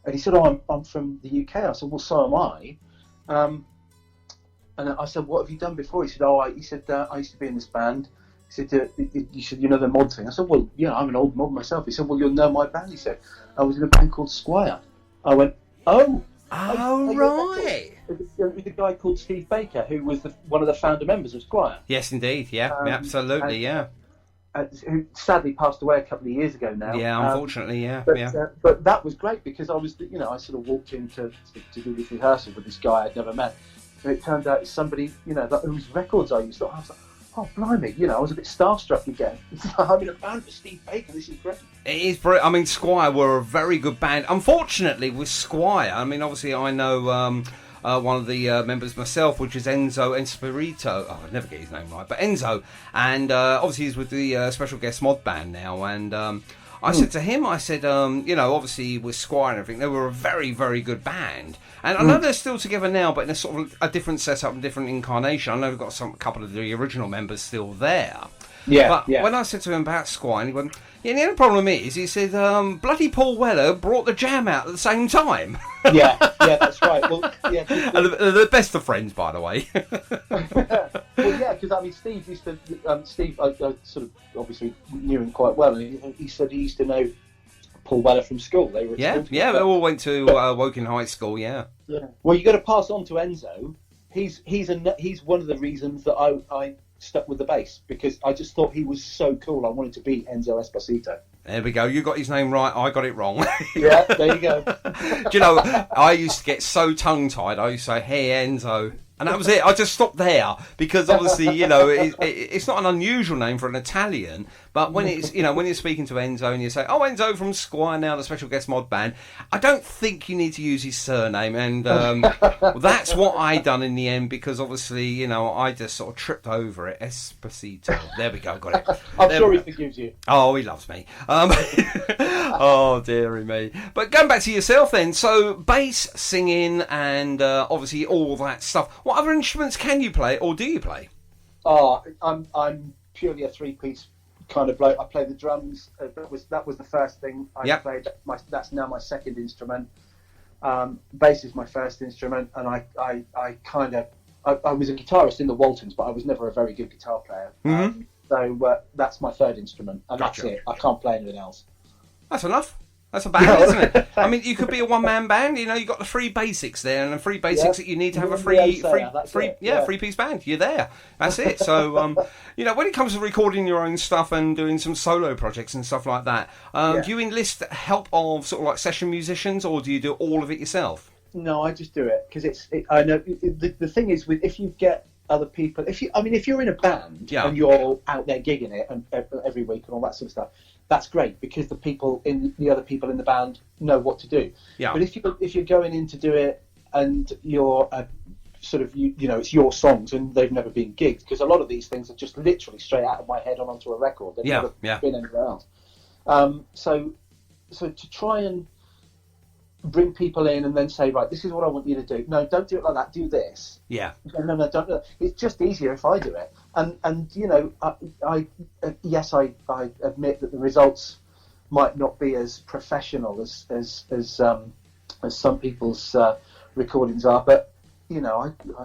And he said, I'm from the UK. I said, well, so am I. And I said, what have you done before? He said, I used to be in this band. He said, you said, you know the mod thing? I said, well, yeah, I'm an old mod myself. He said, well, you'll know my band. He said, I was in a band called Squire. I went, oh. Right. With a guy called Steve Baker, who was one of the founder members of Squire. Yes, indeed. Yeah, absolutely. Yeah. Who sadly passed away a couple of years ago now. Yeah, unfortunately. But that was great because I was, I sort of walked in to do this rehearsal with this guy I'd never met. And it turned out it's somebody, whose records I used to. I was like, oh, blimey, I was a bit starstruck again. I'm in a band with Steve Baker, this is great. It is brilliant. I mean, Squire were a very good band. Unfortunately, with Squire, I mean, obviously I know one of the members myself, which is Enzo Espirito. Oh, I never get his name right, but Enzo. And obviously he's with the Special Guest Mod band now. And I said to him, obviously with Squire and everything, they were a very, very good band. And I know they're still together now, but in a sort of a different setup and different incarnation. I know we've got a couple of the original members still there. But when I said to him about Squire, he went, yeah, the only problem is, he said, bloody Paul Weller brought the Jam out at the same time. Yeah, that's right. Well, yeah, and they're best of friends, by the way. Well, yeah, because I mean, Steve used to. Steve, I sort of obviously knew him quite well, and he said he used to know Paul Weller from school. They were at school they all went to Woking High School. Yeah. Well, you got to pass on to Enzo. He's one of the reasons that I stuck with the bass, because I just thought he was so cool. I wanted to be Enzo Esposito. There we go. You got his name right. I got it wrong. Yeah, there you go. Do you know, I used to get so tongue-tied. I used to say, hey, Enzo. And that was it. I just stopped there because obviously, it's not an unusual name for an Italian. But when it's, when you're speaking to Enzo and you say, oh, Enzo from Squire now, the Special Guest Mod band, I don't think you need to use his surname. And that's what I done in the end because obviously, I just sort of tripped over it. Esposito. There we go. Got it. I'm sure he forgives you. Oh, he loves me. Oh, dearie me. But going back to yourself then. So bass, singing, and obviously all that stuff. What other instruments can you play, or do you play? Oh, I'm purely a three-piece kind of bloke. I play the drums. That was the first thing I played. That's now my second instrument. Bass is my first instrument, and I was a guitarist in the Waltons, but I was never a very good guitar player. Mm-hmm. So that's my third instrument, and that's it. I can't play anything else. That's enough. That's a band, isn't it? I mean, you could be a one-man band. You've got the three basics there, and the three basics that you need to have a three-piece band. You're there. That's it. So, when it comes to recording your own stuff and doing some solo projects and stuff like that, do you enlist help of sort of like session musicians, or do you do all of it yourself? No, I just do it because I know the thing is if you get other people, if you're in a band and you're out there gigging it and every week and all that sort of stuff. That's great because the other people in the band know what to do. Yeah. But if you're going in to do it and you're it's your songs and they've never been gigged, because a lot of these things are just literally straight out of my head onto a record. They've never been anywhere else. So to try and bring people in and then say, right, this is what I want you to do. No, don't do it like that. Do this. Yeah. No, don't do it. It's just easier if I do it. And I admit that the results might not be as professional as some people's recordings are, but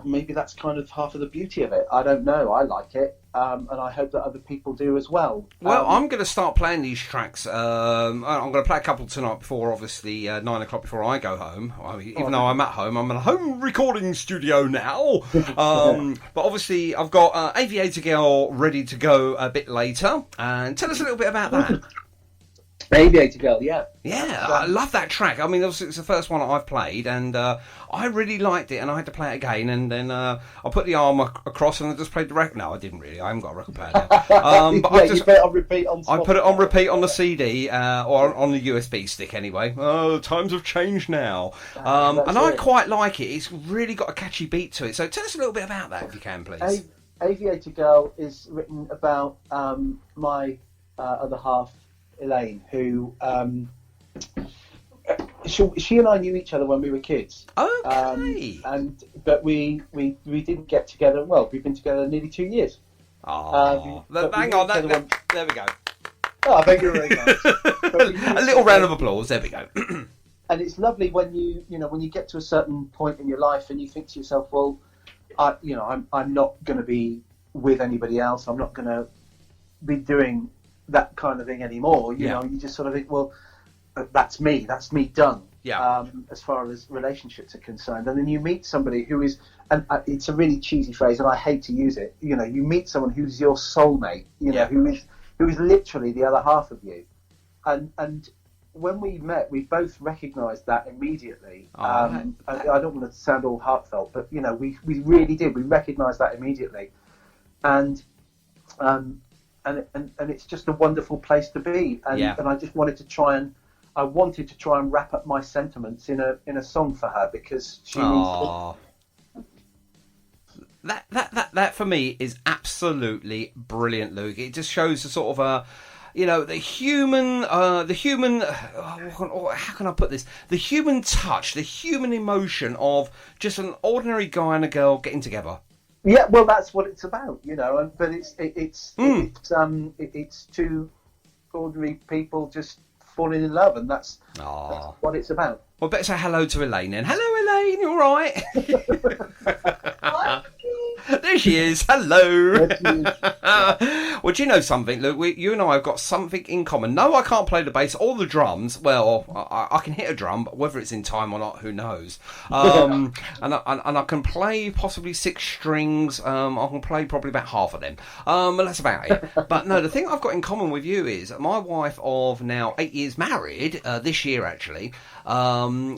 maybe that's kind of half of the beauty of it. I don't know. I like it, and I hope that other people do as well. Well, I'm going to start playing these tracks. I'm going to play a couple tonight before, obviously, 9 o'clock before I go home. Even though I'm at home, I'm in a home recording studio now. But obviously, I've got Aviator Girl ready to go a bit later. And tell us a little bit about that. Aviator Girl, yeah. Yeah, I love that track. I mean, obviously, it's the first one I've played, and I really liked it, and I had to play it again, and then I put the arm across, and I just played the record. No, I didn't really. I haven't got a record player now. But you put it on repeat on Spotify. I put it on repeat on the CD, or on the USB stick, anyway. Oh, times have changed now. And I quite like it. It's really got a catchy beat to it. So tell us a little bit about that, if you can, please. Aviator Girl is written about my other half, Elaine, who she and I knew each other when we were kids. Okay. But we didn't get together. Well, we've been together nearly 2 years. Oh, hang on, there we go. Oh, thank you very much. A little round of applause. There we go. And it's lovely when you get to a certain point in your life and you think to yourself, well, I'm not going to be with anybody else. I'm not going to be doing that kind of thing anymore. You know, you just sort of think, well, that's me done. Yeah. As far as relationships are concerned, and then you meet somebody who is, and it's a really cheesy phrase, and I hate to use it. You know, you meet someone who's your soulmate. You know, who is literally the other half of you, and when we met, we both recognised that immediately. I don't want to sound all heartfelt, but you know, we really did. We recognised that immediately, and it's just a wonderful place to be. And I just wanted to try and wrap up my sentiments in a song for her, because she needs that for me is absolutely brilliant, Luke. It just shows the sort of the human, how can I put this? The human touch, the human emotion of just an ordinary guy and a girl getting together. Yeah, well, that's what it's about, you know. But it's two ordinary people just falling in love, and that's what it's about. Well, better say hello to Elaine then. Hello, Elaine. You all right? There she is. Hello. Well, do you know something? Look, you and I have got something in common. No, I can't play the bass or the drums. Well, I can hit a drum, but whether it's in time or not, who knows? And I can play possibly 6 strings. I can play probably about half of them. But that's about it. But no, the thing I've got in common with you is my wife of now 8 years married, this year actually,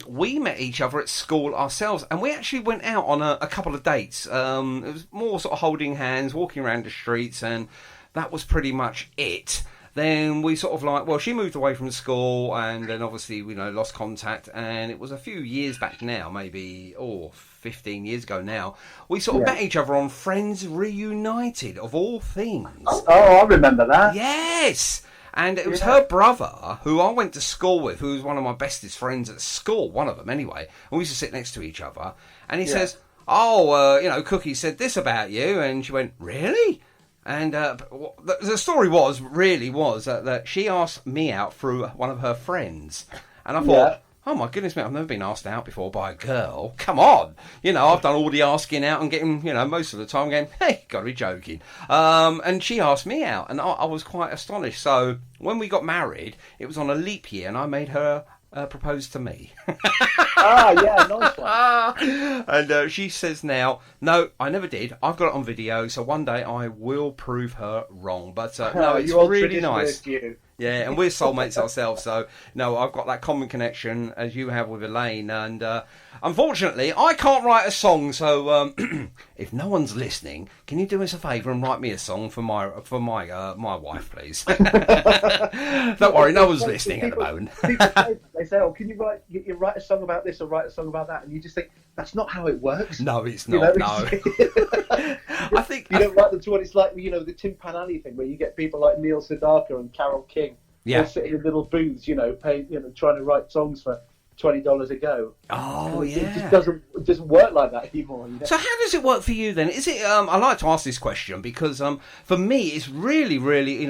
we met each other at school ourselves, and we actually went out on a couple of dates. It was more sort of holding hands, walking around the streets, and that was pretty much it. Then we sort of she moved away from school, and then obviously, lost contact, and it was a few years back now, maybe, 15 years ago now, we sort of met each other on Friends Reunited, of all things. Oh, I remember that. Yes! And it was her brother, who I went to school with, who was one of my bestest friends at school, one of them anyway, and we used to sit next to each other, and he says, Cookie said this about you, and she went, really? And the story was that she asked me out through one of her friends, and I thought, oh my goodness me, I've never been asked out before by a girl. Come on. I've done all the asking out and getting, most of the time going, hey, gotta be joking. And she asked me out, and I was quite astonished. So when we got married, it was on a leap year, and I made her propose to me. Nice one. And she says now, no, I never did. I've got it on video, so one day I will prove her wrong. But no, it's really nice. Yeah, and we're soulmates ourselves, so no, I've got that common connection as you have with Elaine, and unfortunately, I can't write a song. So if no one's listening, can you do us a favour and write me a song for my wife, please? Don't worry, no one's listening at the moment. They say, "Oh, can you write a song about this or write a song about that?" And you just think that's not how it works. No, it's not. No. I think you don't write them to what it's like. The Tin Pan Alley thing, where you get people like Neil Sedaka and Carole King, all sitting in little booths, paying, trying to write songs for $20 a go. Oh, yeah. It just doesn't work like that anymore. So how does it work for you then? Is it? I like to ask this question because for me it's really, really, a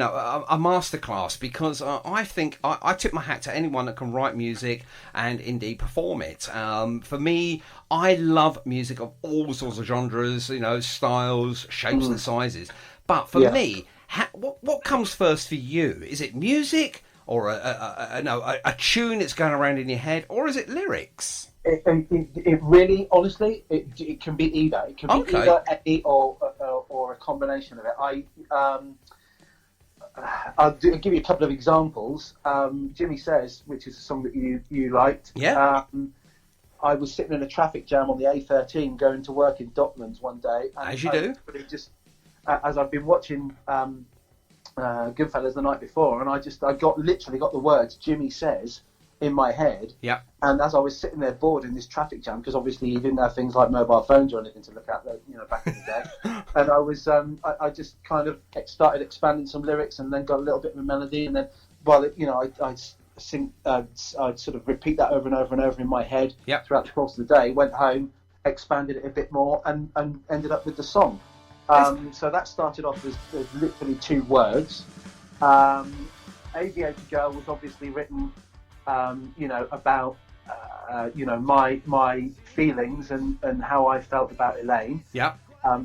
masterclass, because I think I tip my hat to anyone that can write music and indeed perform it. For me, I love music of all sorts of genres, styles, shapes and sizes. But for me, what comes first for you? Is it music, or a tune that's going around in your head, or is it lyrics? It really, honestly, it can be either. It can be either any or a combination of it. I'll give you a couple of examples. Jimmy Says, which is a song that you liked. Yeah. I was sitting in a traffic jam on the A13 going to work in Docklands one day. And as you do. As I've been watching Goodfellas the night before, and I literally got the words "Jimmy Says" in my head. Yeah. And as I was sitting there bored in this traffic jam, because obviously you didn't have things like mobile phones or anything to look at, back in the day, and I was, I just kind of started expanding some lyrics, and then got a little bit of a melody, and then I'd sing, I'd sort of repeat that over and over and over in my head throughout the course of the day. Went home, expanded it a bit more, and ended up with the song. So that started off as literally 2 words. Aviator Girl was obviously written, about my feelings and how I felt about Elaine. Yeah.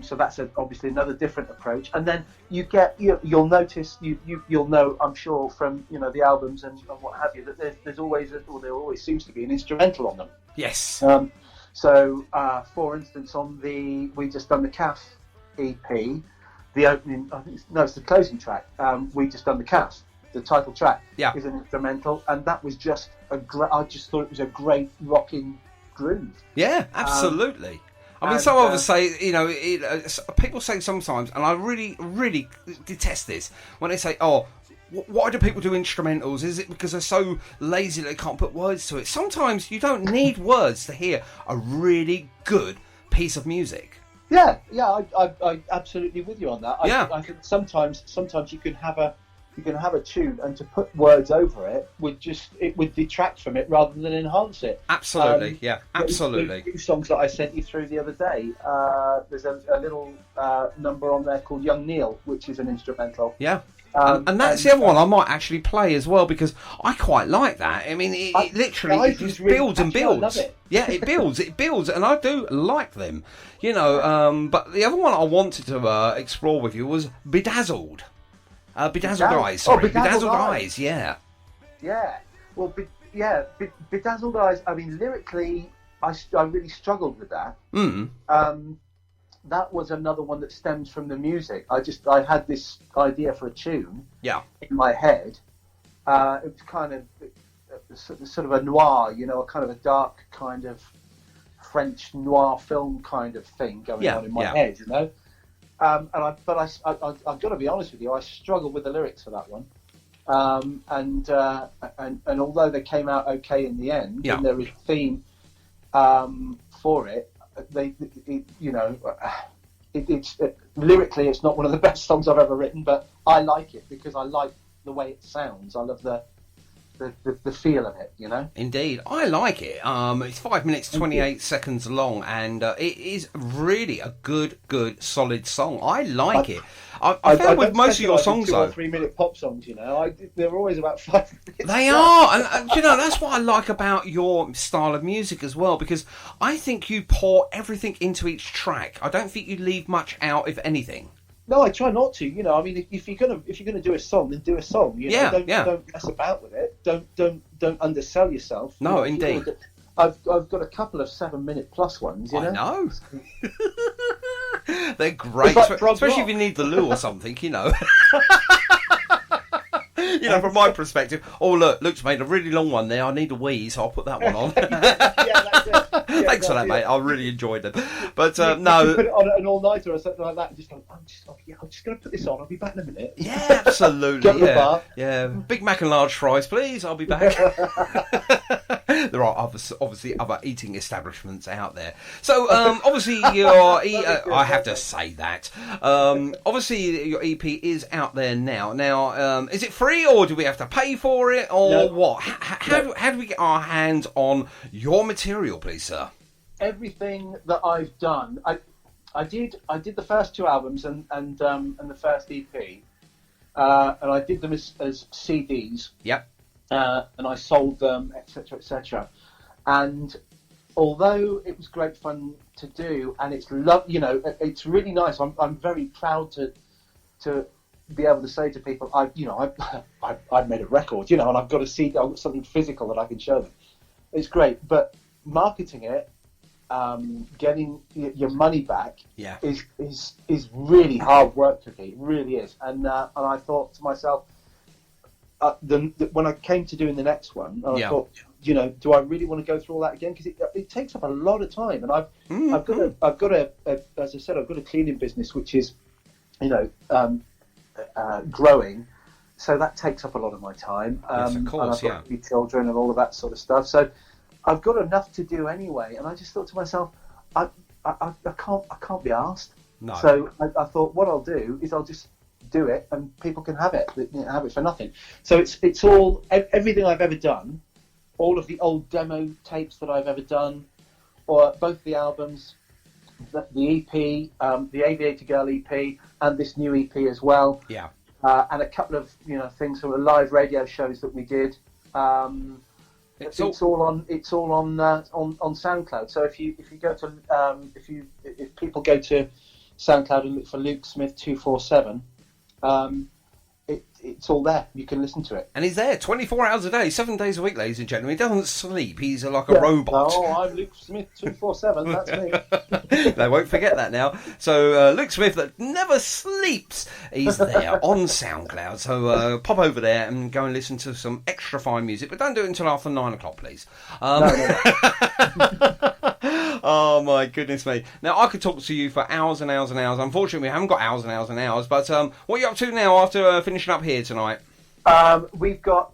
So that's obviously another different approach. And then you'll notice, you'll know, I'm sure, from the albums and what have you, that there always seems to be an instrumental on them. Yes. So, for instance, on we just done the CAF EP, the opening, it's the closing track. We just done the CAF, the title track, is an instrumental, and that was just I just thought it was a great rocking groove. Yeah, absolutely. I mean, some of us say, people say sometimes, and I really, really detest this, when they say, oh, why do people do instrumentals? Is it because they're so lazy that they can't put words to it? Sometimes you don't need words to hear a really good piece of music. Yeah, I absolutely with you on that. I think sometimes you can have a tune, and to put words over it would detract from it rather than enhance it. Absolutely, absolutely. The songs that I sent you through the other day, there's a little number on there called Young Neil, which is an instrumental. Yeah. And that's the other one I might actually play as well, because I quite like that. I mean, it literally just builds and builds. I love it. Yeah, it builds, and I do like them. But the other one I wanted to explore with you was Bedazzled. Bedazzled Eyes, sorry. Bedazzled Eyes, yeah. Yeah. Well, Bedazzled Eyes, I mean, lyrically, I really struggled with that. That was another one that stems from the music. I had this idea for a tune in my head. It was kind of sort of a noir, a kind of a dark kind of French noir film kind of thing going on in my head, I've got to be honest with you, I struggled with the lyrics for that one. And although they came out okay in the end, and there is a theme for it, lyrically it's not one of the best songs I've ever written, but I like it because I like the way it sounds. I love the feel of it, Indeed, I like it. It's 5 minutes 28 seconds long, and it is really a good, solid song. I like it. I found with most of your songs, 2 or 3 minute pop songs, they're always about 5 minutes. They are, and that's what I like about your style of music as well, because I think you pour everything into each track. I don't think you leave much out, if anything. No, I try not to. I mean, if you're gonna do a song, then do a song. Don't mess about with it. Don't undersell yourself. No, indeed. I've got a couple of 7 minute plus ones. I know. They're great, especially if you need the loo or something. From my perspective. Oh, look, Luke's made a really long one there. I need a wee, so I'll put that one on. That's it. Thanks for that, mate. I really enjoyed it. But no, you put it on an all-nighter or something like that. And just go, I'm just going to put this on. I'll be back in a minute. Yeah, absolutely. Go to the bar. Yeah. Big Mac and large fries, please. I'll be back. There are obviously other eating establishments out there. So obviously I have to say that. Obviously your EP is out there now. Now, is it free or do we have to pay for it or what? How do we get our hands on your material, please, sir? Everything that I've done, I did the first 2 albums and the first EP, and I did them as CDs. Yep. And I sold them, etc., etc. And although it was great fun to do, and it's it's really nice. I'm very proud to be able to say to people, I've made a record, and I've got a CD, I've got something physical that I can show them. It's great, but marketing it, getting your money back, is really hard work for me. It really is. And I thought to myself, when I came to doing the next one, I thought, do I really want to go through all that again? Because it takes up a lot of time, and I've got a as I said, I've got a cleaning business which is, growing, so that takes up a lot of my time. Yes, of course, and I've got 3 children and all of that sort of stuff. So I've got enough to do anyway, and I just thought to myself, I can't be asked. No. So I thought what I'll do is I'll just do it, and people can have it for nothing. So it's all everything I've ever done, all of the old demo tapes that I've ever done, or both the albums, the EP, the Aviator Girl EP, and this new EP as well. And a couple of things from the live radio shows that we did. It's all on SoundCloud. So if people go to SoundCloud and look for Luke Smith 247, it's all there. You can listen to it. And he's there 24 hours a day, 7 days a week, ladies and gentlemen. He doesn't sleep. He's like a robot. Oh, I'm Luke Smith 247. That's me. They won't forget that now. So Luke Smith that never sleeps. He's there on SoundCloud. So pop over there and go and listen to some extra fine music. But don't do it until after 9 o'clock, please. No. Oh, my goodness me. Now, I could talk to you for hours and hours and hours. Unfortunately, we haven't got hours and hours and hours. But what are you up to now after finishing up here tonight? We've got,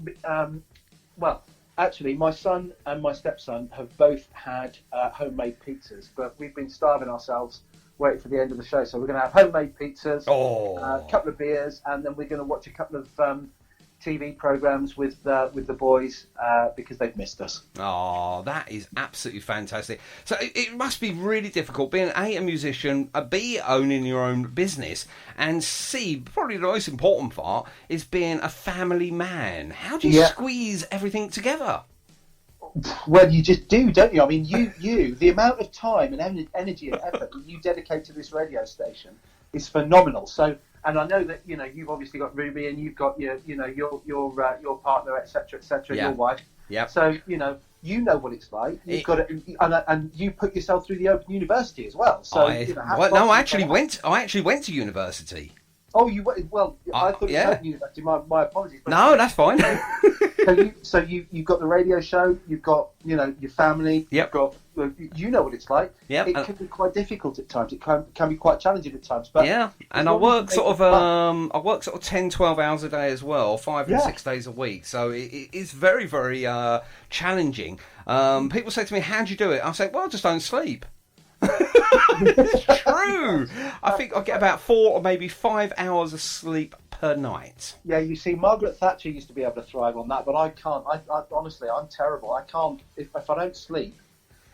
well, actually, my son and my stepson have both had homemade pizzas, but we've been starving ourselves waiting for the end of the show. So we're going to have homemade pizzas, a couple of beers, and then we're going to watch a couple of TV programs with the boys because they've missed us. Oh, that is absolutely fantastic. So it must be really difficult being A, a musician, B, owning your own business, and C, probably the most important part, is being a family man. How do you squeeze everything together? Well, you just do, don't you? I mean, you the amount of time and energy and effort that you dedicate to this radio station is phenomenal. So, and I know that you've obviously got Ruby and you've got your partner, etc., your wife. Yeah. So you know what it's like. You've got it, and you put yourself through the Open University as well. So I actually went to university. Oh, you well? I thought it was Open University. My apologies. No, that's fine. So you've got the radio show. You've got your family. Yep. You've got you know what it's like. Yeah. It can be quite difficult at times. It can be quite challenging at times. But and I work sort of 10, 12 hours a day as well, 5 and 6 days a week. So it is very, very challenging. People say to me, "How do you do it?" I say, "Well, I just don't sleep." It's true. I think I get about 4 or maybe 5 hours of sleep per night. Yeah, you see, Margaret Thatcher used to be able to thrive on that, but I can't. I honestly, I'm terrible. I can't. If I don't sleep,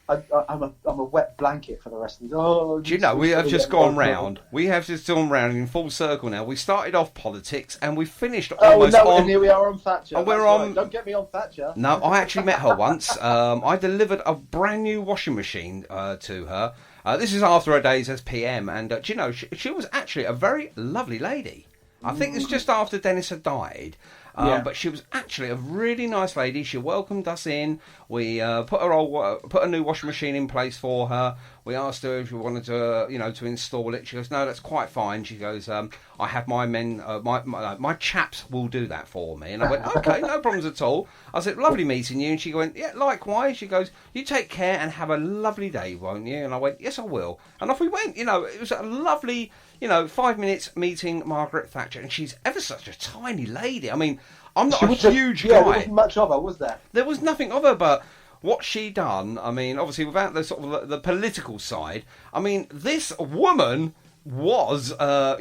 I'm a wet blanket for the rest of the day. Oh, do you know, we have just gone round. We have just gone round in full circle now. We started off politics and we finished almost on... and here we are on Thatcher. And we're on... Right. Don't get me on Thatcher. No, I actually met her once. I delivered a brand new washing machine to her. This is after her days as PM. And, do you know, she was actually a very lovely lady. I think it's just after Dennis had died. But she was actually a really nice lady. She welcomed us in. We put a new washing machine in place for her. We asked her if she wanted to, to install it. She goes, "No, that's quite fine." She goes, "I have my men, my chaps will do that for me." And I went, "Okay, no problems at all." I said, "Lovely meeting you." And she went, "Yeah, likewise." She goes, "You take care and have a lovely day, won't you?" And I went, "Yes, I will." And off we went. It was a lovely, 5 minutes meeting Margaret Thatcher, and she's ever such a tiny lady. I mean, I'm not a huge guy. There wasn't much of her, was there? There was nothing of her, but what she done, I mean, obviously without the sort of the political side, I mean, this woman was, a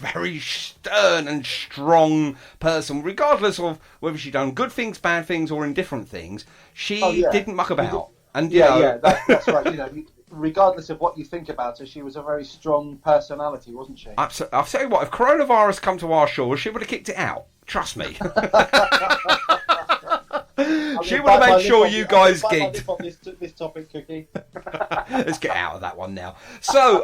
very stern and strong person, regardless of whether she done good things, bad things, or indifferent things. She didn't muck about. And that's right. Regardless of what you think about her, she was a very strong personality, wasn't she? Absolutely. I'll tell you what, if coronavirus come to our shores, she would have kicked it out. Trust me. She would have made sure you guys gigged. On this topic, Cookie. Let's get out of that one now. So,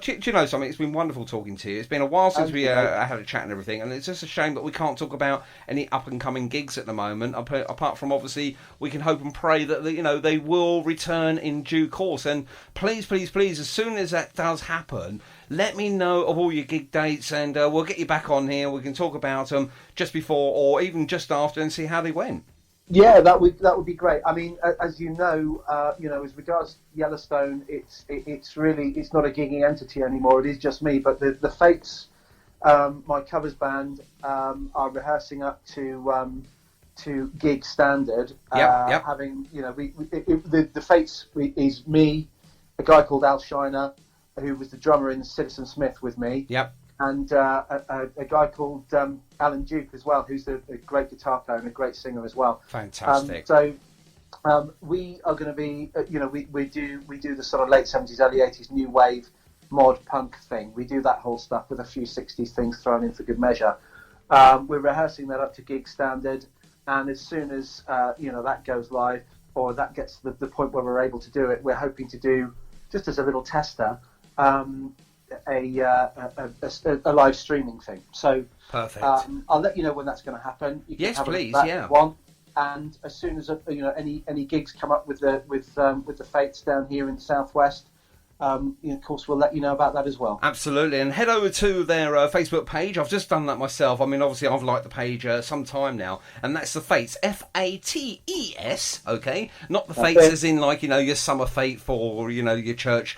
do you know something? It's been wonderful talking to you. It's been a while since we had a chat and everything, and it's just a shame that we can't talk about any up and coming gigs at the moment. Apart from obviously, we can hope and pray that they will return in due course. And please, please, please, as soon as that does happen, let me know of all your gig dates, and we'll get you back on here. We can talk about them just before or even just after, and see how they went. Yeah, that would be great. I mean, as you know, as regards Yellowstone, it's not a gigging entity anymore. It is just me. But the Fates, my covers band, are rehearsing up to gig standard. Having the Fates is me, a guy called Al Shiner, who was the drummer in Citizen Smith with me. Yep. And a guy called Alan Duke as well, who's a great guitar player and a great singer as well. Fantastic. We are going to be, we do the sort of late 70s, early 80s new wave mod punk thing. We do that whole stuff with a few 60s things thrown in for good measure. We're rehearsing that up to gig standard. And as soon as that goes live, or that gets to the point where we're able to do it, we're hoping to do, just as a little tester, a live streaming thing. So perfect. I'll let you know when that's going to happen. You can yes, have please. If Yeah. you want. And as soon as any gigs come up with the Fates down here in the Southwest, of course we'll let you know about that as well. Absolutely, and head over to their Facebook page. I've just done that myself. I mean, obviously I've liked the page some time now, and that's the Fates, Fates. Okay, not the Fates as in your summer fete for your church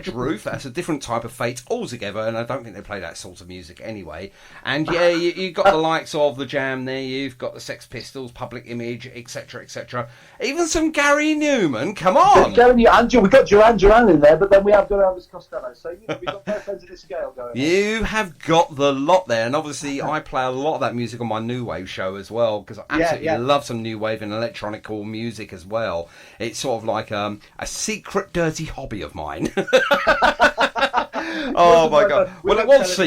roof. That's a different type of fete altogether, and I don't think they play that sort of music anyway. And yeah, you've got the likes of the Jam there. You've got the Sex Pistols, Public Image, etc., etc. Even some Gary Newman. Come on, Gary Newman. We got Duran Duran in there. But then we have got Elvis Costello, so we've got both ends of the scale going on. You have got the lot there, and obviously I play a lot of that music on my New Wave show as well, because I absolutely love some New Wave and electronical music as well. It's sort of like a secret dirty hobby of mine. Oh my God! Well, it was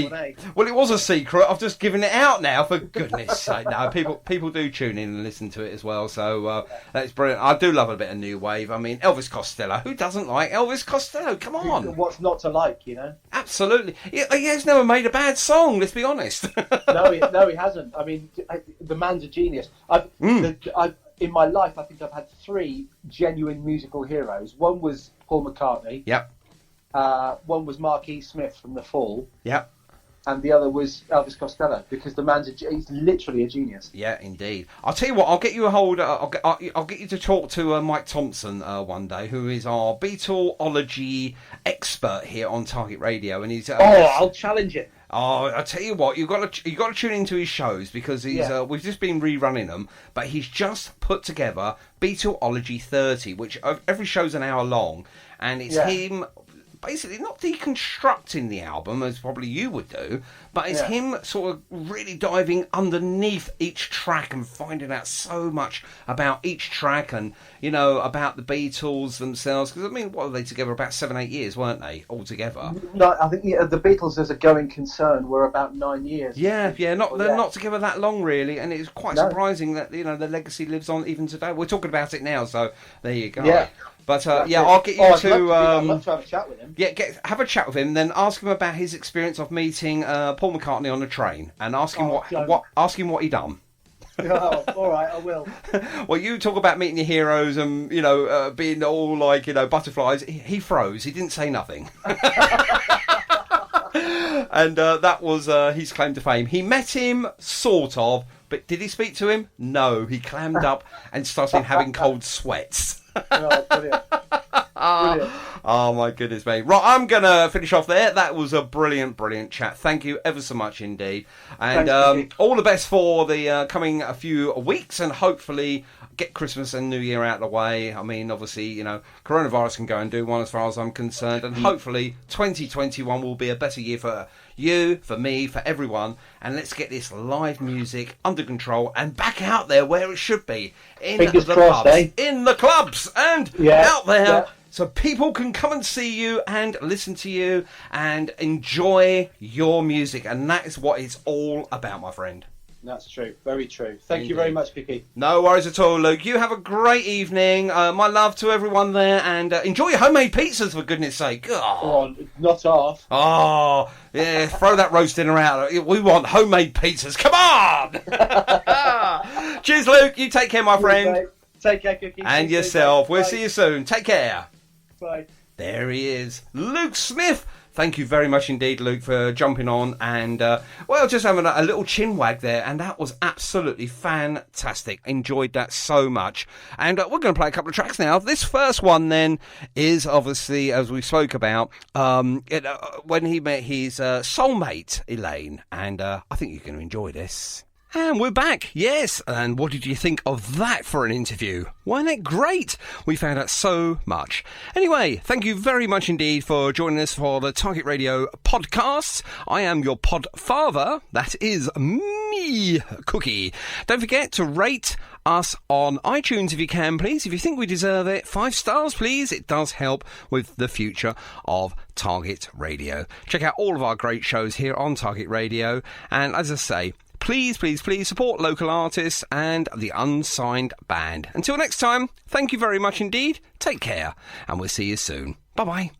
a secret. I've just given it out now. For goodness' sake, no, people do tune in and listen to it as well. So that's brilliant. I do love a bit of New Wave. I mean, Elvis Costello. Who doesn't like Elvis Costello? Come on. What's not to like? Absolutely. He has never made a bad song. Let's be honest. No, he hasn't. I mean, the man's a genius. In my life, I think I've had 3 genuine musical heroes. One was Paul McCartney. Yep. One was Mark E. Smith from The Fall. Yep. And the other was Elvis Costello, because the man's he's literally a genius. Yeah, indeed. I'll tell you what. I'll get you a hold. I'll get you to talk to Mike Thompson one day, who is our Beatleology expert here on Target Radio, and he's. I'll challenge it. Oh, I'll tell you what, you've got to tune into his shows, because we've just been rerunning them, but he's just put together Beatleology 30, which every show's an hour long, and it's him basically not deconstructing the album as probably you would do, but it's him sort of really diving underneath each track and finding out so much about each track, and about the Beatles themselves, because I mean, what were they together? About 7-8 years, weren't they, all together? No, I think the Beatles, as a going concern, were about 9 years. They're not together that long really, and it's quite surprising that the legacy lives on even today. We're talking about it now, so there you go. Yeah. But I'll get you to. I'd love to have a chat with him. Yeah, have a chat with him. Then ask him about his experience of meeting Paul McCartney on the train, and ask him what he done. Oh, all right, I will. Well, you talk about meeting your heroes and being all like butterflies. He froze. He didn't say nothing. And that was his claim to fame. He met him, sort of, but did he speak to him? No. He clammed up and started having cold sweats. Oh, brilliant. Brilliant. Oh my goodness me. Right, I'm going to finish off there. That was a brilliant chat. Thank you ever so much indeed. And all the best for the coming a few weeks, and hopefully get Christmas and New Year out of the way. I mean, obviously, coronavirus can go and do one as far as I'm concerned, and hopefully 2021 will be a better year for you, for me, for everyone, and let's get this live music under control and back out there where it should be, in the clubs and out there, so people can come and see you and listen to you and enjoy your music, and that is what it's all about, my friend. That's true. Very true. Thank you very much, Vicky. No worries at all, Luke. You have a great evening. My love to everyone there, and enjoy your homemade pizzas, for goodness sake. Oh, not half. Oh, yeah, throw that roast dinner out. We want homemade pizzas. Come on! Cheers, Luke. You take care, my friend. Mate. Take care, Cookie. And yourself. We'll see you soon. Take care. Bye. There he is. Luke Smith. Thank you very much indeed, Luke, for jumping on and, just having a little chin wag there. And that was absolutely fantastic. Enjoyed that so much. And we're going to play a couple of tracks now. This first one, then, is obviously, as we spoke about, when he met his soulmate, Elaine. And I think you're going to enjoy this. And we're back, yes. And what did you think of that for an interview? Wasn't it great? We found out so much. Anyway, thank you very much indeed for joining us for the Target Radio podcasts. I am your pod father. That is me, Cookie. Don't forget to rate us on iTunes if you can, please. If you think we deserve it, 5 stars, please. It does help with the future of Target Radio. Check out all of our great shows here on Target Radio. And as I say, please, please, please support local artists and the Unsigned Band. Until next time, thank you very much indeed. Take care, and we'll see you soon. Bye-bye.